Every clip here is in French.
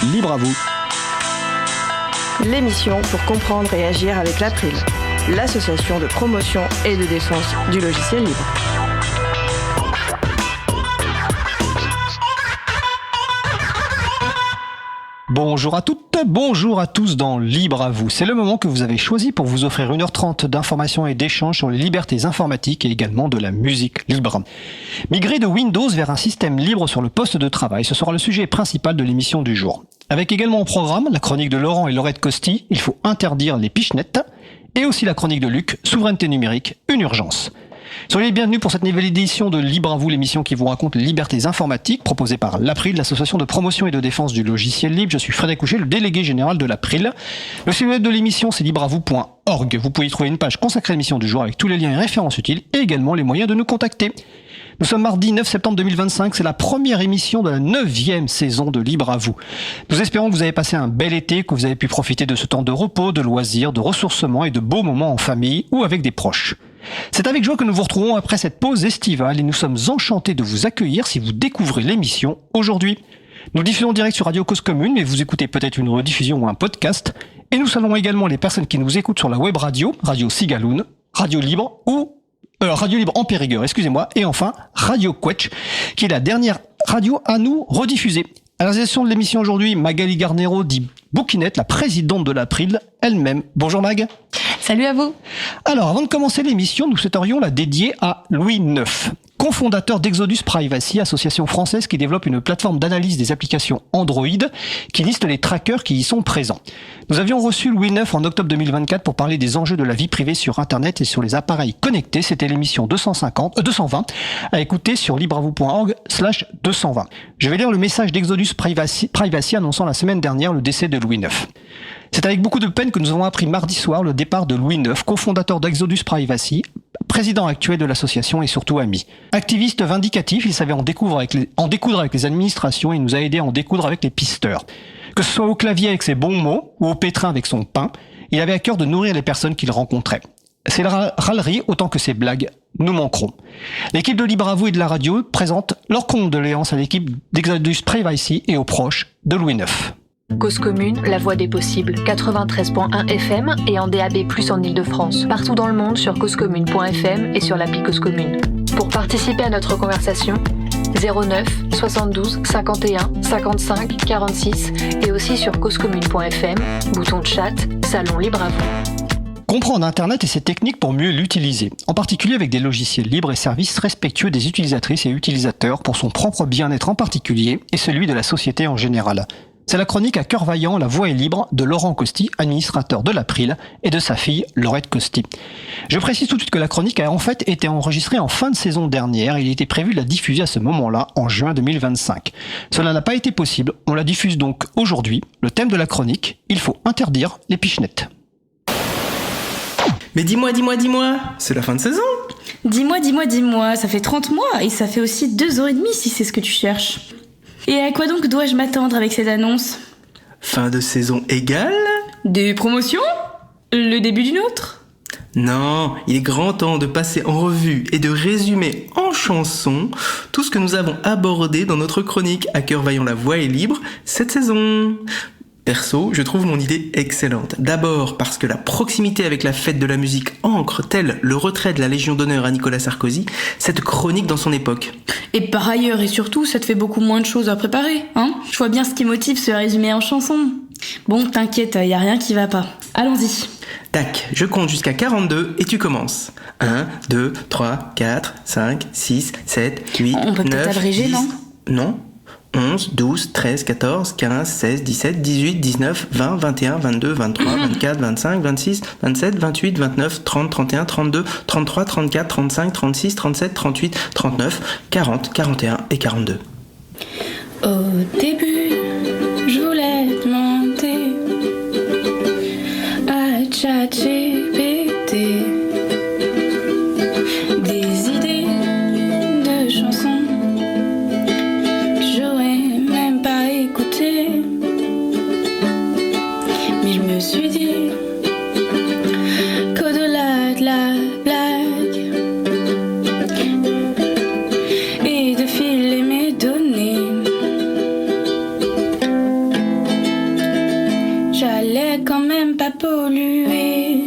Libre à vous. L'émission pour comprendre et agir avec l'April, l'association de promotion et de défense du logiciel libre. Bonjour à toutes, bonjour à tous dans Libre à vous. C'est le moment que vous avez choisi pour vous offrir 1h30 d'informations et d'échanges sur les libertés informatiques et également de la musique libre. Migrer de Windows vers un système libre sur le poste de travail, ce sera le sujet principal de l'émission du jour. Avec également au programme la chronique de Laurent et Laurette Costi, il faut interdire les pichenettes, et aussi la chronique de Luc, souveraineté numérique, une urgence. Soyez les bienvenus pour cette nouvelle édition de Libre à vous, l'émission qui vous raconte les libertés informatiques, proposée par l'April, l'association de promotion et de défense du logiciel libre. Je suis Frédéric Couchet, le délégué général de l'April. Le site web de l'émission, c'est libreavou.org. Vous pouvez y trouver une page consacrée à l'émission du jour avec tous les liens et références utiles et également les moyens de nous contacter. Nous sommes mardi 9 septembre 2025, c'est la première émission de la 9e saison de Libre à vous. Nous espérons que vous avez passé un bel été, que vous avez pu profiter de ce temps de repos, de loisirs, de ressourcement et de beaux moments en famille ou avec des proches. C'est avec joie que nous vous retrouvons après cette pause estivale et nous sommes enchantés de vous accueillir si vous découvrez l'émission aujourd'hui. Nous diffusons en direct sur Radio Cause Commune, mais vous écoutez peut-être une rediffusion ou un podcast. Et nous saluons également les personnes qui nous écoutent sur la web radio, Radio Cigaloun, Radio Libre ou Radio Libre en Périgueur, excusez-moi, et enfin Radio Quetch, qui est la dernière radio à nous rediffuser. À la réalisation de l'émission aujourd'hui, Magali Garnero dit Bouquinette, la présidente de l'April elle-même. Bonjour Mag. Salut à vous. Alors, avant de commencer l'émission, nous souhaiterions la dédier à Louis IX, cofondateur d'Exodus Privacy, association française qui développe une plateforme d'analyse des applications Android qui liste les trackers qui y sont présents. Nous avions reçu Louis IX en octobre 2024 pour parler des enjeux de la vie privée sur Internet et sur les appareils connectés. C'était l'émission 220 à écouter sur libreavou.org/220. Je vais lire le message d'Exodus Privacy annonçant la semaine dernière le décès de Louis IX. C'est avec beaucoup de peine que nous avons appris mardi soir le départ de Louis IX, cofondateur d'Exodus Privacy, président actuel de l'association et surtout ami. Activiste vindicatif, il savait en découdre avec les administrations et nous a aidé à en découdre avec les pisteurs. Que ce soit au clavier avec ses bons mots ou au pétrin avec son pain, il avait à cœur de nourrir les personnes qu'il rencontrait. Ses râleries autant que ses blagues nous manqueront. L'équipe de Libre à vous et de la radio présente leurs condoléances à l'équipe d'Exodus Privacy et aux proches de Louis IX. Cause commune, la voix des possibles, 93.1 FM et en DAB+ en Ile-de-France. Partout dans le monde sur causecommune.fm et sur l'appli Cause Commune. Pour participer à notre conversation, 09 72 51 55 46 et aussi sur causecommune.fm, bouton de chat, salon Libre à vous. Comprendre Internet et ses techniques pour mieux l'utiliser, en particulier avec des logiciels libres et services respectueux des utilisatrices et utilisateurs pour son propre bien-être en particulier et celui de la société en général. C'est la chronique à cœur vaillant, la voix est libre de Laurent Costi, administrateur de l'April, et de sa fille Laurette Costi. Je précise tout de suite que la chronique a en fait été enregistrée en fin de saison dernière et il était prévu de la diffuser à ce moment-là, en juin 2025. Cela n'a pas été possible, on la diffuse donc aujourd'hui. Le thème de la chronique, il faut interdire les pichenettes. Mais dis-moi, c'est la fin de saison. Dis-moi, ça fait 30 mois et ça fait aussi 2 ans et demi si c'est ce que tu cherches. Et à quoi donc dois-je m'attendre avec cette annonce ? Fin de saison égale ? Des promotions ? Le début d'une autre ? Non, il est grand temps de passer en revue et de résumer en chanson tout ce que nous avons abordé dans notre chronique à cœur vaillant la voix est libre cette saison. Perso, je trouve mon idée excellente. D'abord parce que la proximité avec la fête de la musique ancre, tel le retrait de la Légion d'honneur à Nicolas Sarkozy, cette chronique dans son époque. Et par ailleurs et surtout, ça te fait beaucoup moins de choses à préparer, hein ? Je vois bien ce qui motive ce résumé en chanson. Bon, t'inquiète, y a rien qui va pas. Allons-y. Tac, je compte jusqu'à 42 et tu commences. 1, 2, 3, 4, 5, 6, 7, 8, 9, On peut peut-être abréger, 10... non ? Non. 11, 12, 13, 14, 15, 16, 17, 18, 19, 20, 21, 22, 23, 24, 25, 26, 27, 28, 29, 30, 31, 32, 33, 34, 35, 36, 37, 38, 39, 40, 41 et 42. Au début, je voulais demander à ChatGPT des idées de chansons. Mais je me suis dit qu'au-delà de la blague et de filer mes données, pollué.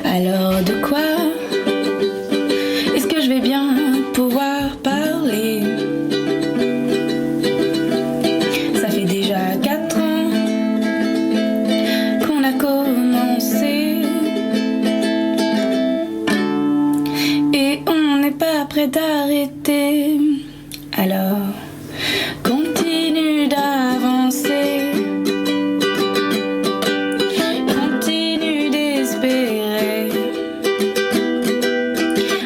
Alors de quoi est-ce que je vais bien pouvoir parler? Ça fait déjà 4 ans qu'on a commencé et on n'est pas prêt d'arrêter. Alors continue d'avancer, continue d'espérer,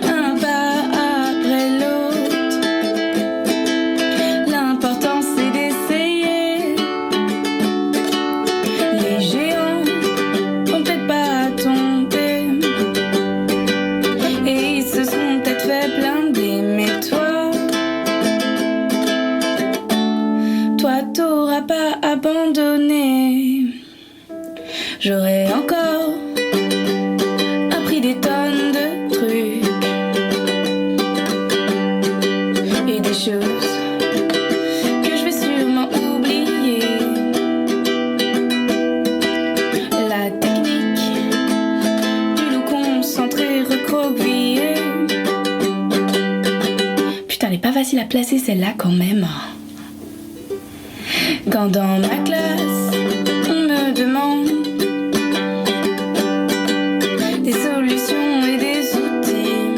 un pas après l'autre. L'important c'est d'essayer. Les géants vont peut-être pas tomber et ils se sont peut-être fait blinder, mais toi t'auras pas abandonné. J'aurais encore appris des tonnes de trucs et des choses que je vais sûrement oublier. La technique du loup concentré recroquevillé. Putain, elle est pas facile à placer celle-là quand même. Quand dans ma classe, on me demande des solutions et des outils,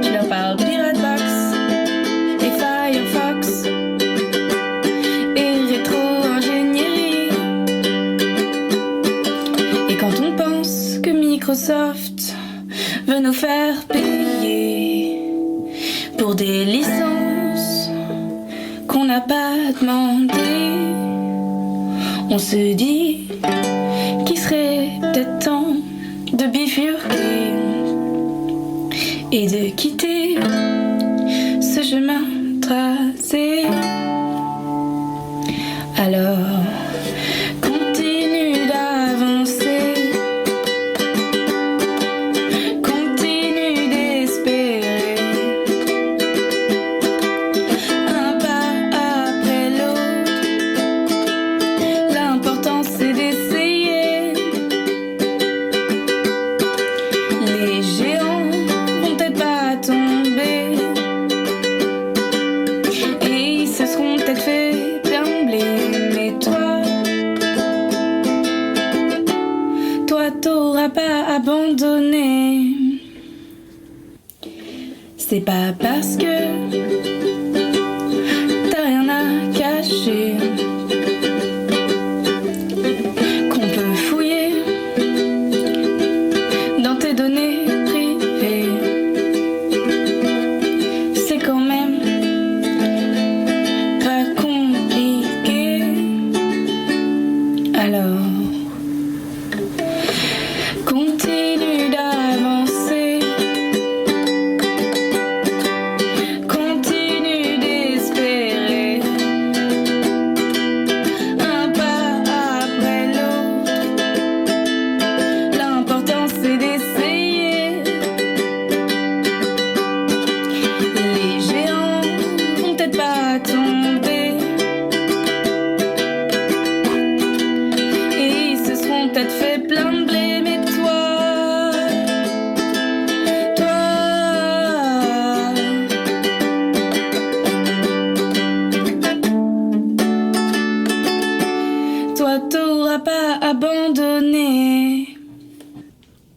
je leur parle Piratebox et Firefox et rétro-ingénierie. Et quand on pense que Microsoft veut nous faire payer pour des licences qu'on n'a pas demandé, on se dit qu'il serait peut-être temps de bifurquer et de quitter ce chemin tracé. Alors continue d'avancer, continue d'espérer, un pas après l'autre. L'important c'est d'essayer. Les géants vont peut-être pas tomber et ils se seront peut-être fait plein de blé, mais toi t'auras pas abandonné. C'est pas parce que t'as rien à cacher qu'on peut fouiller dans tes données privées. C'est quand même pas compliqué. Alors continue d'avancer, continue d'espérer, un pas après l'autre. L'important c'est d'essayer. Les géants vont peut-être pas tomber et ils se seront peut-être fait plein de blé, mais toi t'auras pas abandonné.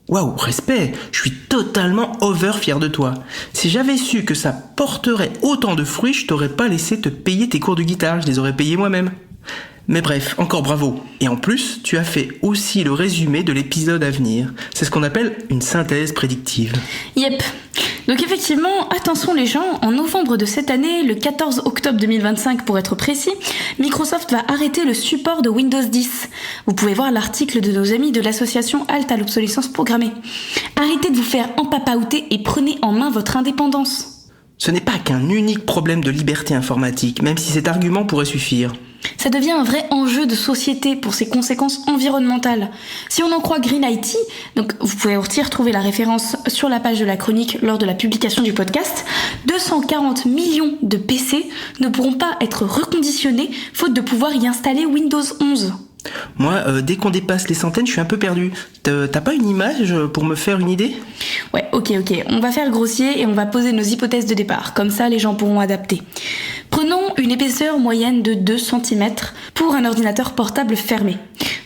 Waouh, respect, je suis totalement over fier de toi. Si j'avais su que ça porterait autant de fruits, je t'aurais pas laissé te payer tes cours de guitare, je les aurais payés moi-même. Mais bref, encore bravo. Et en plus, tu as fait aussi le résumé de l'épisode à venir. C'est ce qu'on appelle une synthèse prédictive. Yep. Donc effectivement, attention les gens, en novembre de cette année, le 14 octobre 2025 pour être précis, Microsoft va arrêter le support de Windows 10. Vous pouvez voir l'article de nos amis de l'association Halte à l'obsolescence programmée. Arrêtez de vous faire empapaouter et prenez en main votre indépendance. Ce n'est pas qu'un unique problème de liberté informatique, même si cet argument pourrait suffire. Ça devient un vrai enjeu de société pour ses conséquences environnementales. Si on en croit Green IT, donc vous pouvez aussi retrouver la référence sur la page de la chronique lors de la publication du podcast, 240 millions de PC ne pourront pas être reconditionnés faute de pouvoir y installer Windows 11. Moi, dès qu'on dépasse les centaines, je suis un peu perdu. T'as pas une image pour me faire une idée ? Ouais, ok. On va faire grossier et on va poser nos hypothèses de départ. Comme ça, les gens pourront adapter. Prenons une épaisseur moyenne de 2 cm pour un ordinateur portable fermé.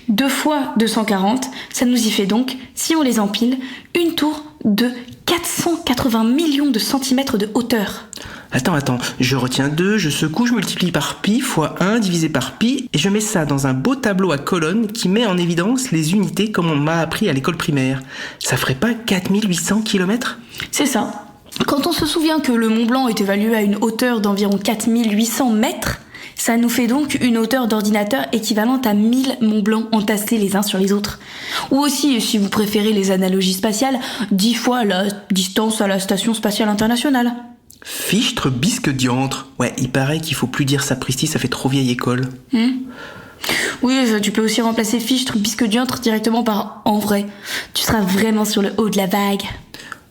2 fois 240, ça nous y fait donc, si on les empile, une tour de 480 millions de centimètres de hauteur. Attends, je retiens 2, je secoue, je multiplie par pi fois 1 divisé par pi et je mets ça dans un beau tableau à colonnes qui met en évidence les unités comme on m'a appris à l'école primaire. Ça ferait pas 4800 km ? C'est ça. Quand on se souvient que le Mont Blanc est évalué à une hauteur d'environ 4800 mètres, ça nous fait donc une hauteur d'ordinateur équivalente à 1000 Mont Blanc entassés les uns sur les autres. Ou aussi, si vous préférez les analogies spatiales, 10 fois la distance à la Station Spatiale Internationale. Fichtre bisque diantre. Ouais, il paraît qu'il faut plus dire sapristi, ça fait trop vieille école. Oui, tu peux aussi remplacer fichtre bisque diantre directement par en vrai. Tu seras vraiment sur le haut de la vague.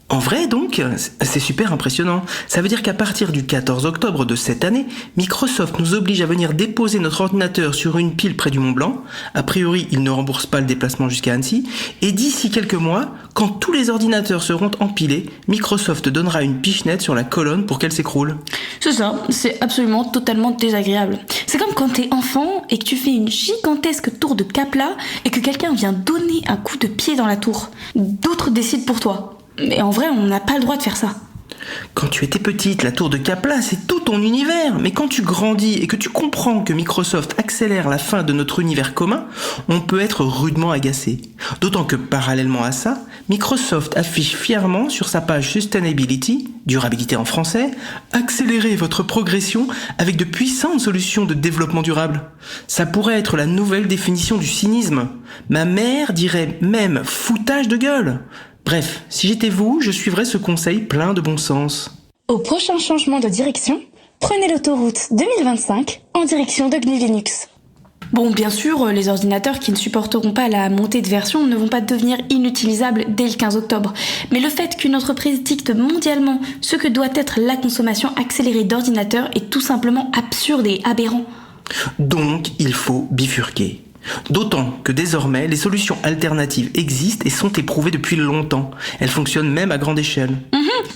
En vrai, donc, c'est super impressionnant. Ça veut dire qu'à partir du 14 octobre de cette année, Microsoft nous oblige à venir déposer notre ordinateur sur une pile près du Mont Blanc. A priori, il ne rembourse pas le déplacement jusqu'à Annecy. Et d'ici quelques mois, quand tous les ordinateurs seront empilés, Microsoft donnera une pichenette sur la colonne pour qu'elle s'écroule. C'est ça, c'est absolument totalement désagréable. C'est comme quand t'es enfant et que tu fais une gigantesque tour de Kapla et que quelqu'un vient donner un coup de pied dans la tour. D'autres décident pour toi. Mais en vrai, on n'a pas le droit de faire ça. Quand tu étais petite, la tour de Kapla, c'est tout ton univers. Mais quand tu grandis et que tu comprends que Microsoft accélère la fin de notre univers commun, on peut être rudement agacé. D'autant que, parallèlement à ça, Microsoft affiche fièrement sur sa page Sustainability, durabilité en français, accélérez votre progression avec de puissantes solutions de développement durable. Ça pourrait être la nouvelle définition du cynisme. Ma mère dirait même foutage de gueule. Bref, si j'étais vous, je suivrais ce conseil plein de bon sens. Au prochain changement de direction, prenez l'autoroute 2025 en direction de GNU Linux. Bon, bien sûr, les ordinateurs qui ne supporteront pas la montée de version ne vont pas devenir inutilisables dès le 15 octobre. Mais le fait qu'une entreprise dicte mondialement ce que doit être la consommation accélérée d'ordinateurs est tout simplement absurde et aberrant. Donc, il faut bifurquer. D'autant que désormais, les solutions alternatives existent et sont éprouvées depuis longtemps. Elles fonctionnent même à grande échelle.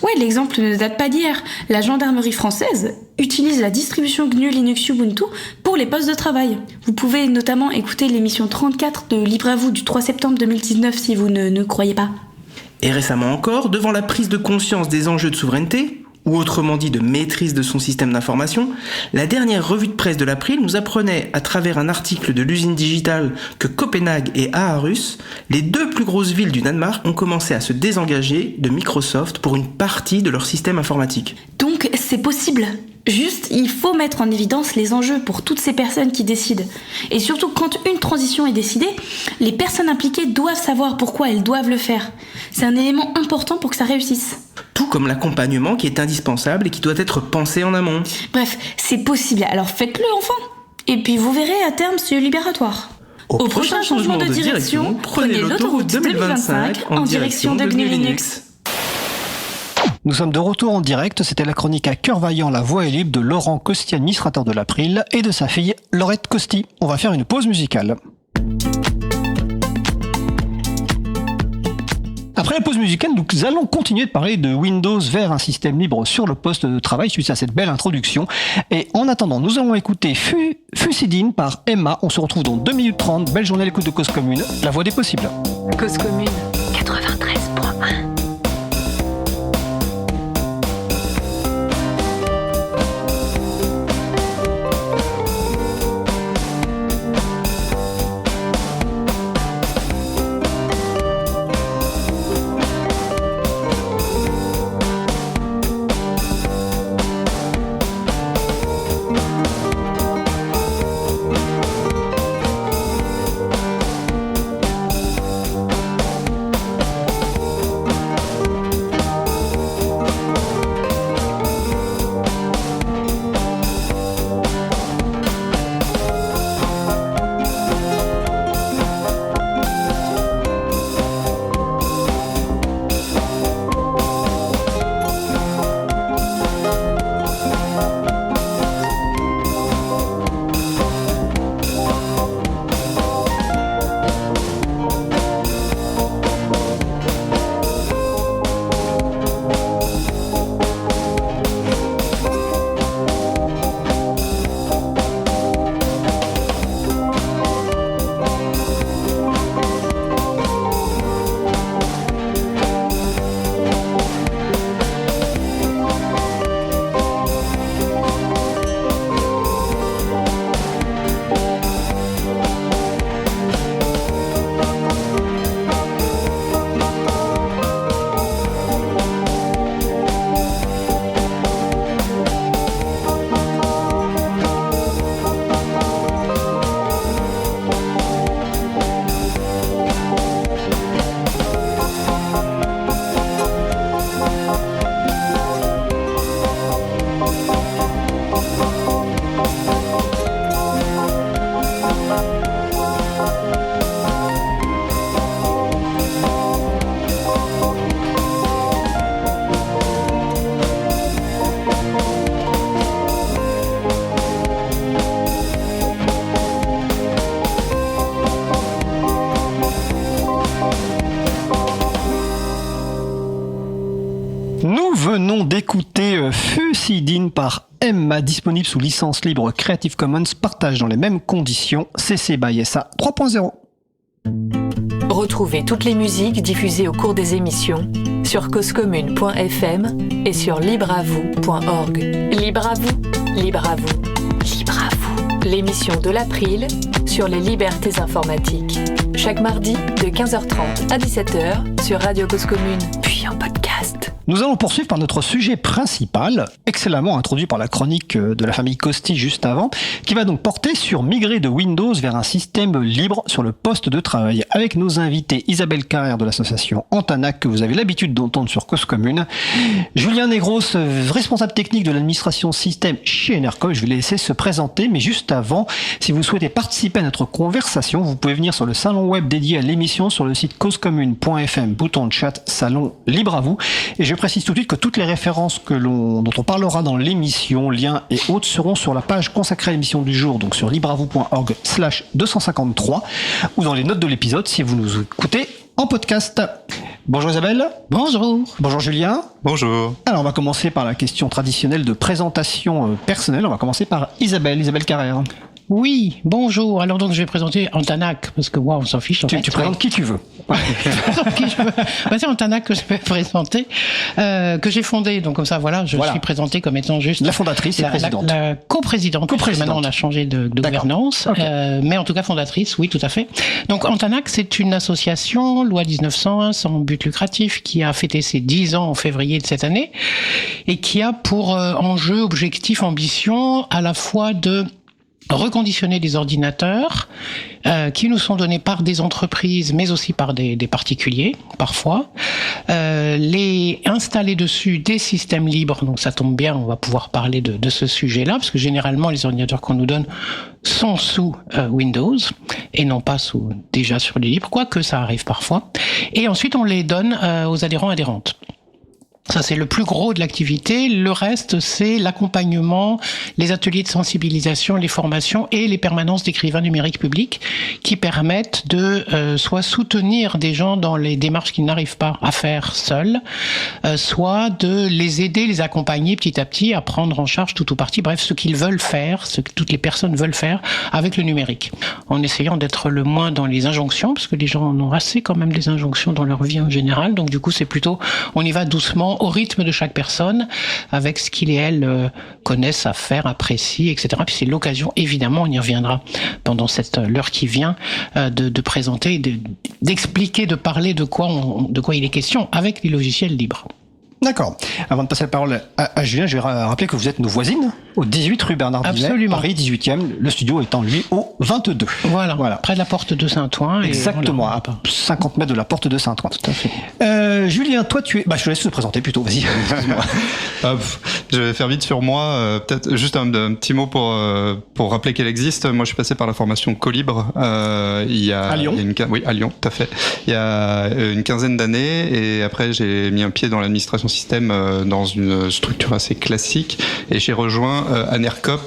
Ouais, l'exemple ne date pas d'hier. La gendarmerie française utilise la distribution GNU Linux Ubuntu pour les postes de travail. Vous pouvez notamment écouter l'émission 34 de Libre à vous du 3 septembre 2019 si vous ne croyez pas. Et récemment encore, devant la prise de conscience des enjeux de souveraineté, ou autrement dit de maîtrise de son système d'information, la dernière revue de presse de l'April nous apprenait, à travers un article de l'usine digitale, que Copenhague et Aarhus, les 2 plus grosses villes du Danemark, ont commencé à se désengager de Microsoft pour une partie de leur système informatique. Donc c'est possible. Juste, il faut mettre en évidence les enjeux pour toutes ces personnes qui décident. Et surtout, quand une transition est décidée, les personnes impliquées doivent savoir pourquoi elles doivent le faire. C'est un élément important pour que ça réussisse. Tout comme l'accompagnement qui est indispensable et qui doit être pensé en amont. Bref, c'est possible, alors faites-le enfin. Et puis vous verrez, à terme, c'est libératoire. Au prochain changement de direction, prenez l'autoroute 2025 en direction de GNU Linux. Nous sommes de retour en direct, c'était la chronique à cœur vaillant, la voix est libre de Laurent Costi, administrateur de l'April, et de sa fille Laurette Costi. On va faire une pause musicale. Après la pause musicale, nous allons continuer de parler de Windows vers un système libre sur le poste de travail suite à cette belle introduction. Et en attendant, nous allons écouter Fusidine par Emma. On se retrouve dans 2 minutes 30. Belle journée à l'écoute de Cause Commune, la voix des possibles. Cause Commune 93.1. Lucidine par Emma, disponible sous licence libre Creative Commons, partage dans les mêmes conditions, CC by SA 3.0. Retrouvez toutes les musiques diffusées au cours des émissions sur causecommune.fm et sur libreavou.org. Libre à vous, libre à vous, libre à vous. L'émission de l'April sur les libertés informatiques. Chaque mardi de 15h30 à 17h sur Radio Cause Commune, puis en podcast. Nous allons poursuivre par notre sujet principal, excellemment introduit par la chronique de la famille Costi juste avant, qui va donc porter sur migrer de Windows vers un système libre sur le poste de travail, avec nos invités Isabelle Carrère de l'association Antanac, que vous avez l'habitude d'entendre sur Cause Commune, Julien Negros, responsable technique de l'administration système chez Enercop. Je vais les laisser se présenter, mais juste avant, si vous souhaitez participer à notre conversation, vous pouvez venir sur le salon web dédié à l'émission sur le site causecommune.fm, bouton de chat, salon libre à vous. Et je précise tout de suite que toutes les références dont on parlera dans l'émission, liens et autres, seront sur la page consacrée à l'émission du jour, donc sur libreavou.org/253, ou dans les notes de l'épisode si vous nous écoutez en podcast. Bonjour Isabelle. Bonjour. Bonjour Julien. Bonjour. Alors on va commencer par la question traditionnelle de présentation personnelle. On va commencer par Isabelle Carrère. Oui, bonjour. Alors donc je vais présenter Antanac, parce que moi on s'en fiche. Tu présentes qui tu veux. C'est Antanac que je vais présenter, que j'ai fondé. Donc comme ça, voilà, je suis présentée comme étant juste la fondatrice et présidente. La coprésidente. Maintenant on a changé de gouvernance, okay. Mais en tout cas fondatrice, oui, tout à fait. Donc Antanac, c'est une association, loi 1901, sans but lucratif, qui a fêté ses 10 ans en février de cette année, et qui a pour enjeu, objectif, ambition, à la fois de reconditionner des ordinateurs qui nous sont donnés par des entreprises, mais aussi par des particuliers, parfois, les installer dessus des systèmes libres. Donc ça tombe bien, on va pouvoir parler de ce sujet-là, parce que généralement les ordinateurs qu'on nous donne sont sous Windows et non pas déjà sur les libres, quoique ça arrive parfois. Et ensuite on les donne aux adhérents-adhérentes. Ça, c'est le plus gros de l'activité. Le reste, c'est l'accompagnement, les ateliers de sensibilisation, les formations et les permanences d'écrivains numériques publics qui permettent de soit soutenir des gens dans les démarches qu'ils n'arrivent pas à faire seuls, soit de les aider, les accompagner petit à petit à prendre en charge tout ou partie, bref, ce qu'ils veulent faire, ce que toutes les personnes veulent faire avec le numérique. En essayant d'être le moins dans les injonctions, parce que les gens en ont assez quand même des injonctions dans leur vie en général. Donc du coup, c'est plutôt, on y va doucement, au rythme de chaque personne, avec ce qu'il et elle connaissent à faire, apprécient, etc. Puis c'est l'occasion, évidemment, on y reviendra pendant cette l'heure qui vient, de présenter, d'expliquer, de parler de quoi il est question avec les logiciels libres. D'accord. Avant de passer la parole à Julien, je vais rappeler que vous êtes nos voisines, au 18 rue Bernard Divet, Paris 18e, le studio étant lui au 22. Voilà. Près de la porte de Saint-Ouen. Exactement, voilà. à 50 mètres de la porte de Saint-Ouen. Tout à fait. Julien, toi tu es... je te laisse te présenter plutôt, vas-y. Je vais faire vite sur moi, peut-être juste un petit mot pour rappeler qu'elle existe. Moi je suis passé par la formation Colibre à Lyon. Oui, à Lyon, tout à fait. Il y a une quinzaine d'années, et après j'ai mis un pied dans l'administration système dans une structure assez classique, et j'ai rejoint Enercop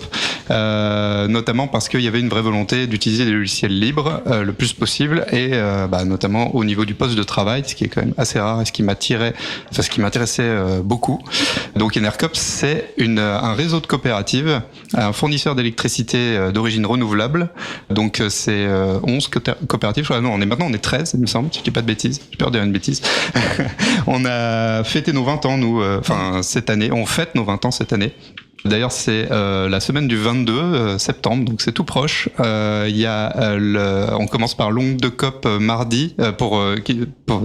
notamment parce qu'il y avait une vraie volonté d'utiliser des logiciels libres le plus possible, et notamment au niveau du poste de travail, ce qui est quand même assez rare et ce qui m'intéressait beaucoup. Donc Enercop, c'est un réseau de coopératives, un fournisseur d'électricité d'origine renouvelable. Donc c'est 11 coopératives. On est 13, il me semble, si je dis pas de bêtises. J'ai peur de dire une bêtise. On a fêté nos 20 ans, nous, cette année. On fête nos 20 ans cette année. D'ailleurs, c'est la semaine du 22 septembre, donc c'est tout proche. On commence par l'ongle de COP mardi, pour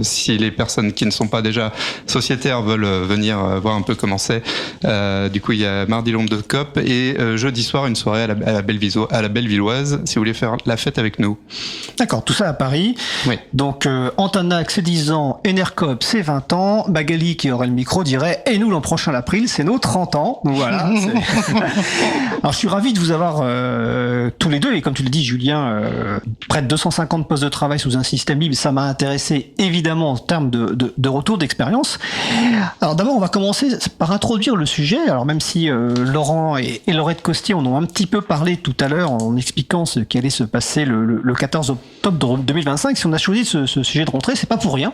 si les personnes qui ne sont pas déjà sociétaires veulent venir voir un peu comment c'est. Du coup, il y a mardi l'ongle de COP, et jeudi soir une soirée à la Bellevilloise, si vous voulez faire la fête avec nous. D'accord, tout ça à Paris. Oui. Donc Antanac, c'est 10 ans, Enercop, c'est 20 ans. Magali, qui aurait le micro, dirait « Et nous, l'an prochain, l'April, c'est nos 30 ans. » Donc voilà. Alors, je suis ravi de vous avoir tous les deux, et comme tu le dis, Julien, près de 250 postes de travail sous un système libre, ça m'a intéressé évidemment en termes de retour d'expérience. Alors d'abord, on va commencer par introduire le sujet. Alors même si Laurent et Laurette Costier en ont un petit peu parlé tout à l'heure en expliquant ce qui allait se passer le 14 octobre 2025, si on a choisi ce sujet de rentrée, c'est pas pour rien.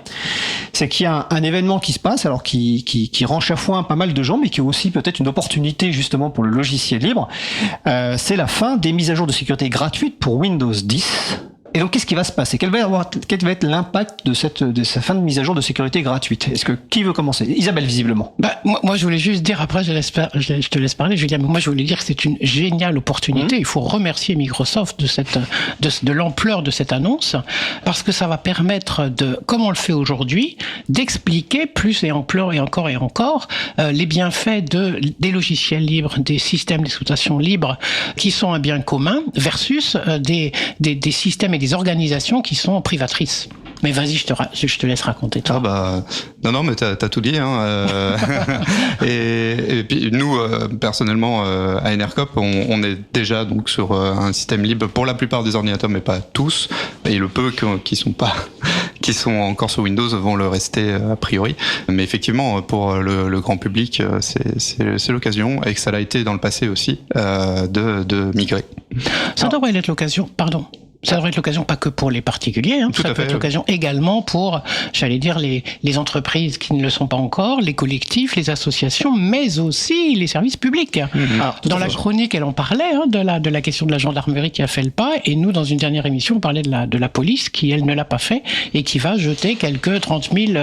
C'est qu'il y a un événement qui se passe, alors qui rend chafouin pas mal de gens, mais qui est aussi peut-être une opportunité justement pour le logiciel libre. C'est la fin des mises à jour de sécurité gratuites pour Windows 10. Et donc, qu'est-ce qui va se passer ? Quel va être l'impact de cette fin de mise à jour de sécurité gratuite ? Qui veut commencer ? Isabelle, visiblement. Moi, je voulais juste dire, après, je te laisse parler, Julien, mais moi, je voulais dire que c'est une géniale opportunité. Il faut remercier Microsoft de l'ampleur de cette annonce, parce que ça va permettre comme on le fait aujourd'hui, d'expliquer plus et encore les bienfaits des logiciels libres, des systèmes d'exploitation libres, qui sont un bien commun, versus des systèmes et des organisations qui sont privatrices. Mais vas-y, je te laisse raconter. Toi. Non, mais t'as tout dit. Et puis nous, personnellement, à NRCOP, on est déjà donc sur un système libre pour la plupart des ordinateurs, mais pas tous. Et le peu qui sont encore sur Windows vont le rester a priori. Mais effectivement, pour le grand public, c'est l'occasion, et que ça l'a été dans le passé aussi, de migrer. Ça devrait être l'occasion. Pardon. Ça devrait être l'occasion pas que pour les particuliers, ça peut être l'occasion également pour, j'allais dire, les entreprises qui ne le sont pas encore, les collectifs, les associations, mais aussi les services publics. Alors, dans la chronique, elle en parlait de la question de la gendarmerie qui a fait le pas, et nous, dans une dernière émission, on parlait de la police qui, elle, ne l'a pas fait et qui va jeter quelques 30 000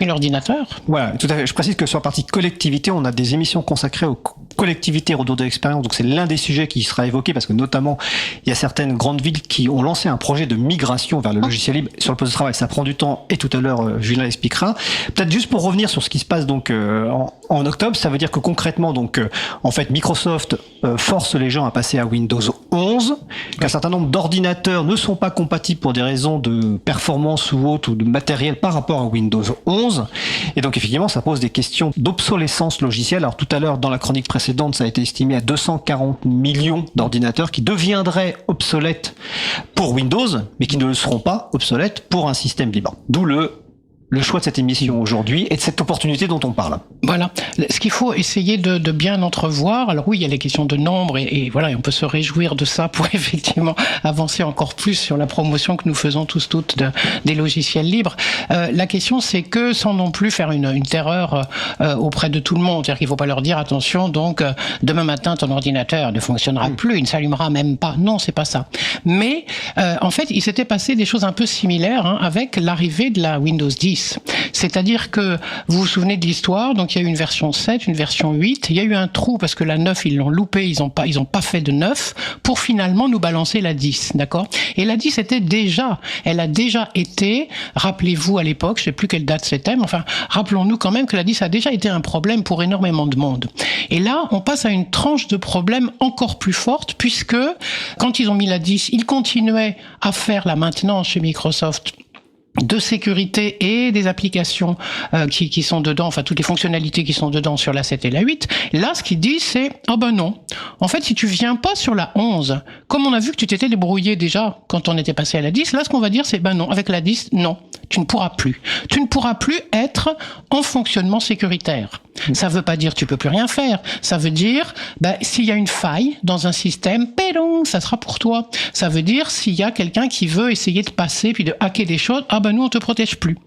ordinateurs. Voilà, tout à fait. Je précise que sur la partie collectivité, on a des émissions consacrées aux collectivités retour d'expérience, donc c'est l'un des sujets qui sera évoqué, parce que notamment, il y a certaines grandes villes qui ont lancé un projet de migration vers le logiciel libre sur le poste de travail. Ça prend du temps, et tout à l'heure, Julien l'expliquera. Peut-être juste pour revenir sur ce qui se passe donc en octobre, ça veut dire que concrètement, donc en fait, Microsoft force les gens à passer à Windows 11, qu'un certain nombre d'ordinateurs ne sont pas compatibles pour des raisons de performance ou autre, ou de matériel par rapport à Windows 11, et donc effectivement, ça pose des questions d'obsolescence logicielle. Alors tout à l'heure, dans la chronique précédente, ça a été estimé à 240 millions d'ordinateurs qui deviendraient obsolètes pour Windows, mais qui ne le seront pas obsolètes pour un système libre. D'où le choix de cette émission aujourd'hui et de cette opportunité dont on parle. Voilà. Ce qu'il faut essayer de bien entrevoir, alors oui, il y a les questions de nombre et voilà, et on peut se réjouir de ça pour effectivement avancer encore plus sur la promotion que nous faisons toutes des logiciels libres. La question, c'est que sans non plus faire une terreur auprès de tout le monde, c'est-à-dire qu'il ne faut pas leur dire attention, donc demain matin ton ordinateur ne fonctionnera plus, il ne s'allumera même pas. Non, c'est pas ça. Mais en fait, il s'était passé des choses un peu similaires avec l'arrivée de la Windows 10. C'est-à-dire que, vous vous souvenez de l'histoire, donc il y a eu une version 7, une version 8, il y a eu un trou parce que la 9, ils l'ont loupé, ils ont pas fait de 9, pour finalement nous balancer la 10, d'accord ? Et la 10 elle a déjà été, rappelez-vous à l'époque, je sais plus quelle date c'était, mais enfin, rappelons-nous quand même que la 10 a déjà été un problème pour énormément de monde. Et là, on passe à une tranche de problème encore plus forte, puisque, quand ils ont mis la 10, ils continuaient à faire la maintenance chez Microsoft de sécurité et des applications qui sont dedans, enfin toutes les fonctionnalités qui sont dedans sur la 7 et la 8. Là, ce qu'ils disent, c'est « Ah ben non, en fait, si tu viens pas sur la 11, comme on a vu que tu t'étais débrouillé déjà quand on était passé à la 10, là, ce qu'on va dire, c'est « Ben non, avec la 10, non, tu ne pourras plus. Tu ne pourras plus être en fonctionnement sécuritaire. » Ça veut pas dire tu peux plus rien faire. Ça veut dire, s'il y a une faille dans un système, ça sera pour toi. Ça veut dire, s'il y a quelqu'un qui veut essayer de passer puis de hacker des choses, nous, on te protège plus.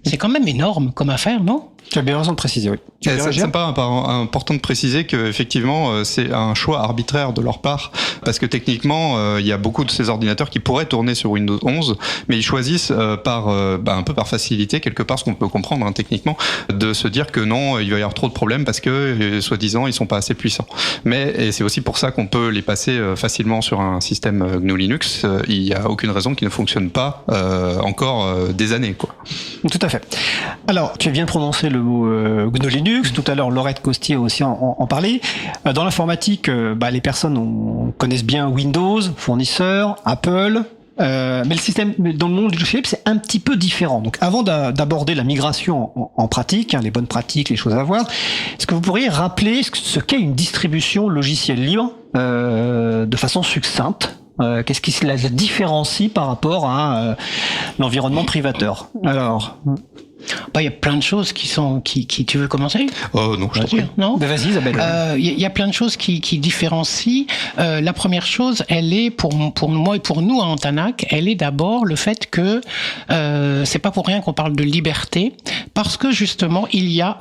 C'est quand même énorme comme affaire, non ? Tu as bien raison de préciser, oui. C'est pas important de préciser que effectivement c'est un choix arbitraire de leur part, parce que techniquement il y a beaucoup de ces ordinateurs qui pourraient tourner sur Windows 11, mais ils choisissent un peu par facilité quelque part, ce qu'on peut comprendre techniquement, de se dire que non, il va y avoir trop de problèmes parce que soi-disant ils sont pas assez puissants. Mais c'est aussi pour ça qu'on peut les passer facilement sur un système GNU Linux. Il y a aucune raison qu'ils ne fonctionnent pas encore des années, quoi. Tout à fait. Alors tu viens de prononcer le mot GNU Linux. Tout à l'heure, Laurette Costier aussi en parlait. Dans l'informatique, les personnes connaissent bien Windows, fournisseur, Apple, mais le système dans le monde du logiciel libre, c'est un petit peu différent. Donc, avant d'aborder la migration en pratique, les bonnes pratiques, les choses à voir, est-ce que vous pourriez rappeler ce qu'est une distribution logicielle libre de façon succincte? Qu'est-ce qui la différencie par rapport à l'environnement privateur? Alors, il y a plein de choses qui tu veux commencer? Oh non, je t'en prie. Non, vas-y Isabelle. Il y a plein de choses qui différencient. La première chose, elle est pour moi et pour nous à Antanac, elle est d'abord le fait que c'est pas pour rien qu'on parle de liberté, parce que justement il y a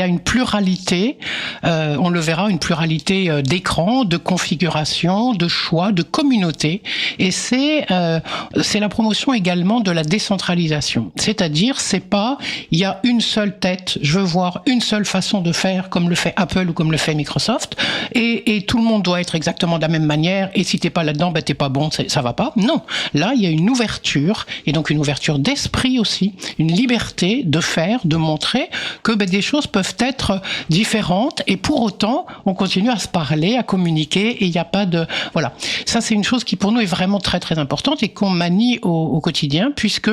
une pluralité, on le verra, une pluralité d'écrans, de configurations, de choix, de communautés, et c'est la promotion également de la décentralisation, c'est-à-dire c'est pas, il y a une seule tête, je veux voir une seule façon de faire comme le fait Apple ou comme le fait Microsoft, et tout le monde doit être exactement de la même manière, et si t'es pas là-dedans, t'es pas bon, ça va pas. Non. Là, il y a une ouverture, et donc une ouverture d'esprit aussi, une liberté de faire, de montrer que des choses peuvent être différentes, et pour autant, on continue à se parler, à communiquer, et il n'y a pas de... Voilà. Ça, c'est une chose qui pour nous est vraiment très très importante, et qu'on manie au quotidien, puisque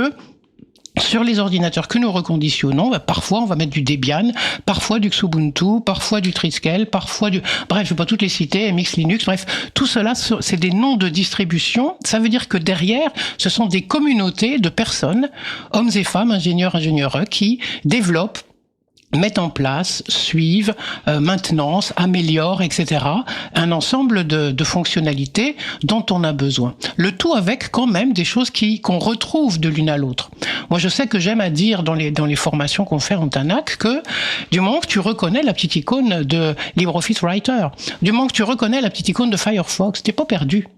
sur les ordinateurs que nous reconditionnons, parfois on va mettre du Debian, parfois du Xubuntu, parfois du Triskel, parfois du... Bref, je ne vais pas toutes les citer, MX Linux, bref, tout cela, c'est des noms de distribution. Ça veut dire que derrière, ce sont des communautés de personnes, hommes et femmes, ingénieurs, ingénieureux, qui développent, mettent en place, suivent, maintenance, améliorent, etc. un ensemble de fonctionnalités dont on a besoin. Le tout avec quand même des choses qu'on retrouve de l'une à l'autre. Moi, je sais que j'aime à dire dans les formations qu'on fait en Antanac que du moment que tu reconnais la petite icône de LibreOffice Writer, du moment que tu reconnais la petite icône de Firefox, t'es pas perdu.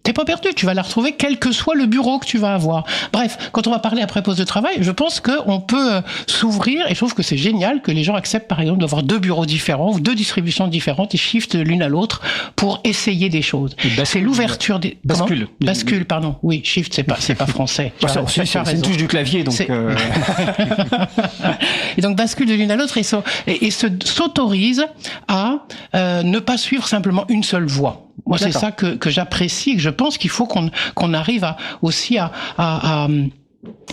T'es pas perdu, tu vas la retrouver quel que soit le bureau que tu vas avoir. Bref, quand on va parler après poste de travail, je pense qu'on peut s'ouvrir, et je trouve que c'est génial que les gens acceptent par exemple d'avoir 2 bureaux différents, ou 2 distributions différentes, et shiftent l'une à l'autre pour essayer des choses. C'est l'ouverture des... Bascule, pardon. Oui, shift, c'est pas français. C'est une touche du clavier, donc... Et donc bascule de l'une à l'autre et s'autorise à ne pas suivre simplement une seule voie. Moi, c'est ça que j'apprécie, et que je pense qu'il faut qu'on arrive aussi à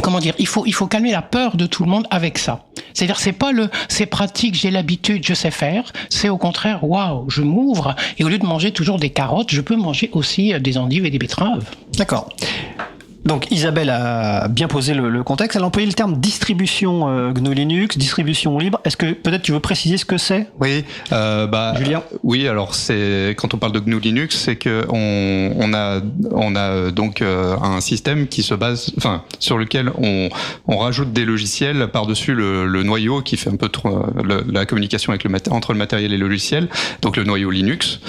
comment dire, il faut calmer la peur de tout le monde avec ça. C'est-à-dire, c'est pratique, j'ai l'habitude, je sais faire. C'est au contraire, waouh, je m'ouvre, et au lieu de manger toujours des carottes, je peux manger aussi des endives et des betteraves. D'accord. Donc Isabelle a bien posé le contexte. Elle a employé le terme distribution GNU Linux, distribution libre. Est-ce que peut-être tu veux préciser ce que c'est? Oui, Julien. Oui, alors c'est quand on parle de GNU Linux, c'est que on a donc un système qui se base, sur lequel on rajoute des logiciels par-dessus le noyau qui fait un peu la communication avec entre le matériel et le logiciel. Donc le noyau Linux,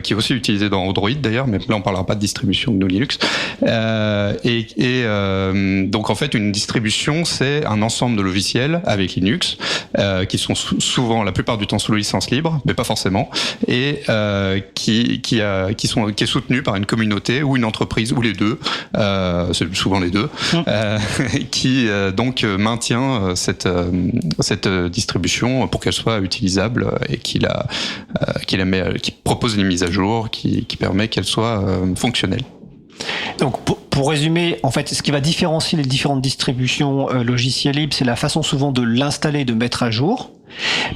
qui est aussi utilisé dans Android d'ailleurs, mais là on parlera pas de distribution GNU Linux. Donc en fait une distribution c'est un ensemble de logiciels avec Linux qui sont souvent la plupart du temps sous licence libre, mais pas forcément, et qui est soutenu par une communauté ou une entreprise ou les deux, c'est souvent les deux, qui donc maintient cette distribution pour qu'elle soit utilisable et qui propose les mises à jour, qui permet qu'elle soit fonctionnelle. Donc, pour résumer, en fait, ce qui va différencier les différentes distributions logicielles libres, c'est la façon souvent de l'installer, de mettre à jour.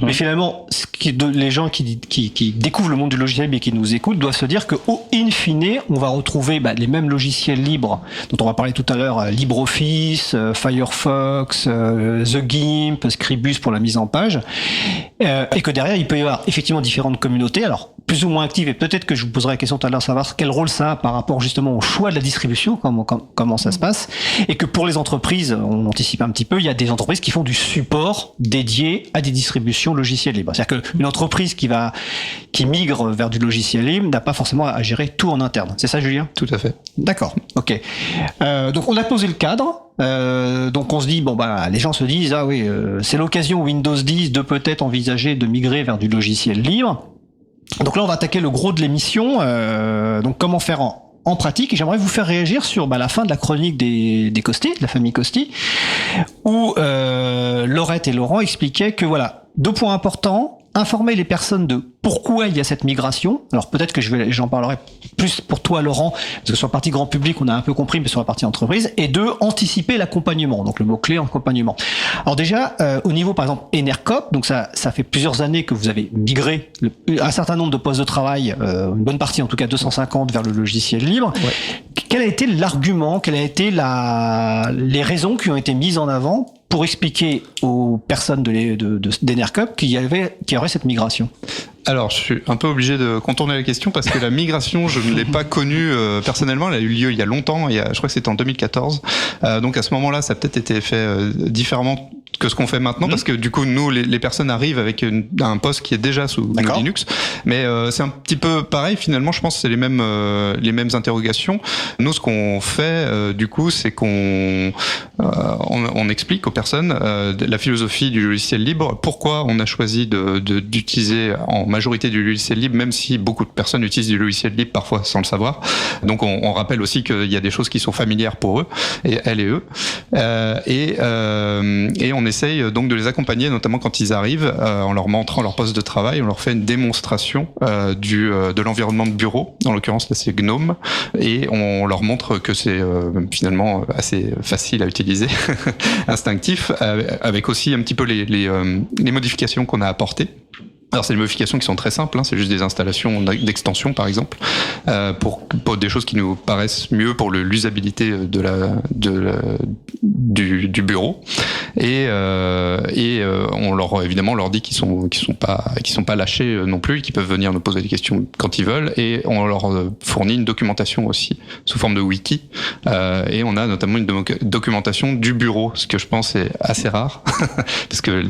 Mais finalement, les gens qui découvrent le monde du logiciel libre et qui nous écoutent doivent se dire que, in fine, on va retrouver les mêmes logiciels libres dont on va parler tout à l'heure, LibreOffice, Firefox, The GIMP, Scribus pour la mise en page, et que derrière, il peut y avoir effectivement différentes communautés, alors plus ou moins actives, et peut-être que je vous poserai la question tout à l'heure, savoir quel rôle ça a par rapport justement au choix de la distribution, comment ça se passe, et que pour les entreprises, on anticipe un petit peu, il y a des entreprises qui font du support dédié à des distributions logicielles libres. C'est-à-dire qu'une entreprise qui migre vers du logiciel libre n'a pas forcément à gérer tout en interne. C'est ça, Julien? Tout à fait. D'accord. Ok. Donc on a posé le cadre. Donc on se dit les gens se disent c'est l'occasion Windows 10 de peut-être envisager de migrer vers du logiciel libre. Donc là on va attaquer le gros de l'émission. Donc comment faire en pratique, et j'aimerais vous faire réagir sur la fin de la chronique des Costi, de la famille Costi, où Laurette et Laurent expliquaient que 2 points importants, informer les personnes de pourquoi il y a cette migration. Alors peut-être que j'en parlerai plus pour toi Laurent, parce que sur la partie grand public on a un peu compris, mais sur la partie entreprise. Et 2, anticiper l'accompagnement, donc le mot-clé accompagnement. Alors déjà, au niveau par exemple ENERCOP, donc ça fait plusieurs années que vous avez migré un certain nombre de postes de travail, une bonne partie en tout cas 250 vers le logiciel libre. Ouais. Quel a été l'argument, quelles a été les raisons qui ont été mises en avant pour expliquer aux personnes d'ENERCOP qu'il y aurait cette migration? Alors, je suis un peu obligé de contourner la question parce que la migration, je ne l'ai pas connue personnellement. Elle a eu lieu il y a longtemps, je crois que c'était en 2014. Donc à ce moment-là, ça a peut-être été fait différemment que ce qu'on fait maintenant, parce que du coup, nous, les personnes arrivent avec un poste qui est déjà sous Linux. Mais c'est un petit peu pareil, finalement, je pense que c'est les mêmes interrogations. Nous, ce qu'on fait, du coup, c'est qu'on explique aux personnes la philosophie du logiciel libre, pourquoi on a choisi d'utiliser en majorité du logiciel libre, même si beaucoup de personnes utilisent du logiciel libre parfois sans le savoir. Donc on rappelle aussi qu'il y a des choses qui sont familières pour eux, et elles et eux. Et on essaye donc de les accompagner, notamment quand ils arrivent, en leur montrant leur poste de travail. On leur fait une démonstration de l'environnement de bureau. En l'occurrence, là, c'est GNOME. Et on leur montre que c'est finalement assez facile à utiliser, instinctif, avec aussi un petit peu les modifications qu'on a apportées. Alors c'est des modifications qui sont très simples, c'est juste des installations d'extensions par exemple, pour des choses qui nous paraissent mieux pour l'usabilité du bureau. Et on leur dit qu'ils sont pas lâchés non plus, qu'ils peuvent venir nous poser des questions quand ils veulent, et on leur fournit une documentation aussi sous forme de wiki. Et on a notamment une documentation du bureau, ce que je pense est assez rare parce que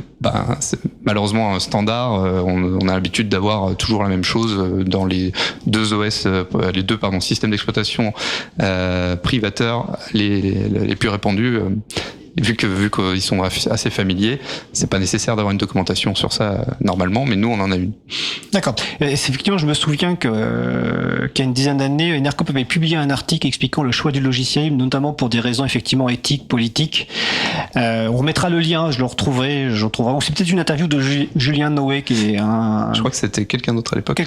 c'est malheureusement un standard. On a l'habitude d'avoir toujours la même chose dans les deux OS, systèmes d'exploitation privateurs les plus répandus. Vu qu'ils sont assez familiers, c'est pas nécessaire d'avoir une documentation sur ça normalement, mais nous on en a une. D'accord. Effectivement, je me souviens qu'il y a une dizaine d'années, ENERCOP avait publié un article expliquant le choix du logiciel, notamment pour des raisons effectivement éthiques, politiques. On remettra le lien, je le retrouverai. Ou c'est peut-être une interview de Julien Noé qui est un. Je crois que c'était quelqu'un d'autre à l'époque.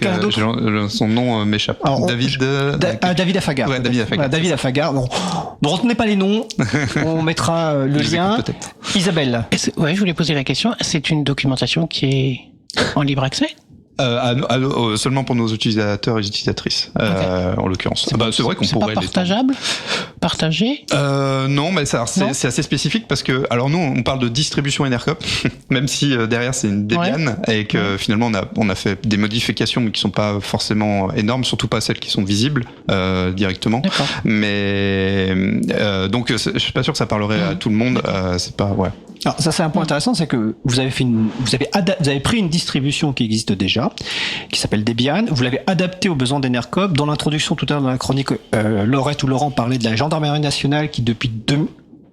Son nom m'échappe. Alors, David Affagar. Ouais, David Affagar. David Affagar. Bon, ne retenez pas les noms. On mettra le lien. Isabelle. Ouais, je voulais poser la question. C'est une documentation qui est en libre accès? Seulement pour nos utilisateurs et utilisatrices, en l'occurrence. C'est vrai qu'on pourrait. C'est pas partageable? Partagé? Non, mais c'est assez spécifique parce que, alors nous, on parle de distribution ENERCOP, même si derrière c'est une Debian, et que finalement on a fait des modifications mais qui sont pas forcément énormes, surtout pas celles qui sont visibles directement. D'accord. Mais donc je suis pas sûr que ça parlerait à tout le monde. C'est pas Alors ça c'est un point intéressant, c'est que vous avez pris une distribution qui existe déjà, qui s'appelle Debian, vous l'avez adaptée aux besoins d'ENERCOP. Dans l'introduction tout à l'heure dans la chronique, Laurette ou Laurent parlait de la gendarmerie nationale qui depuis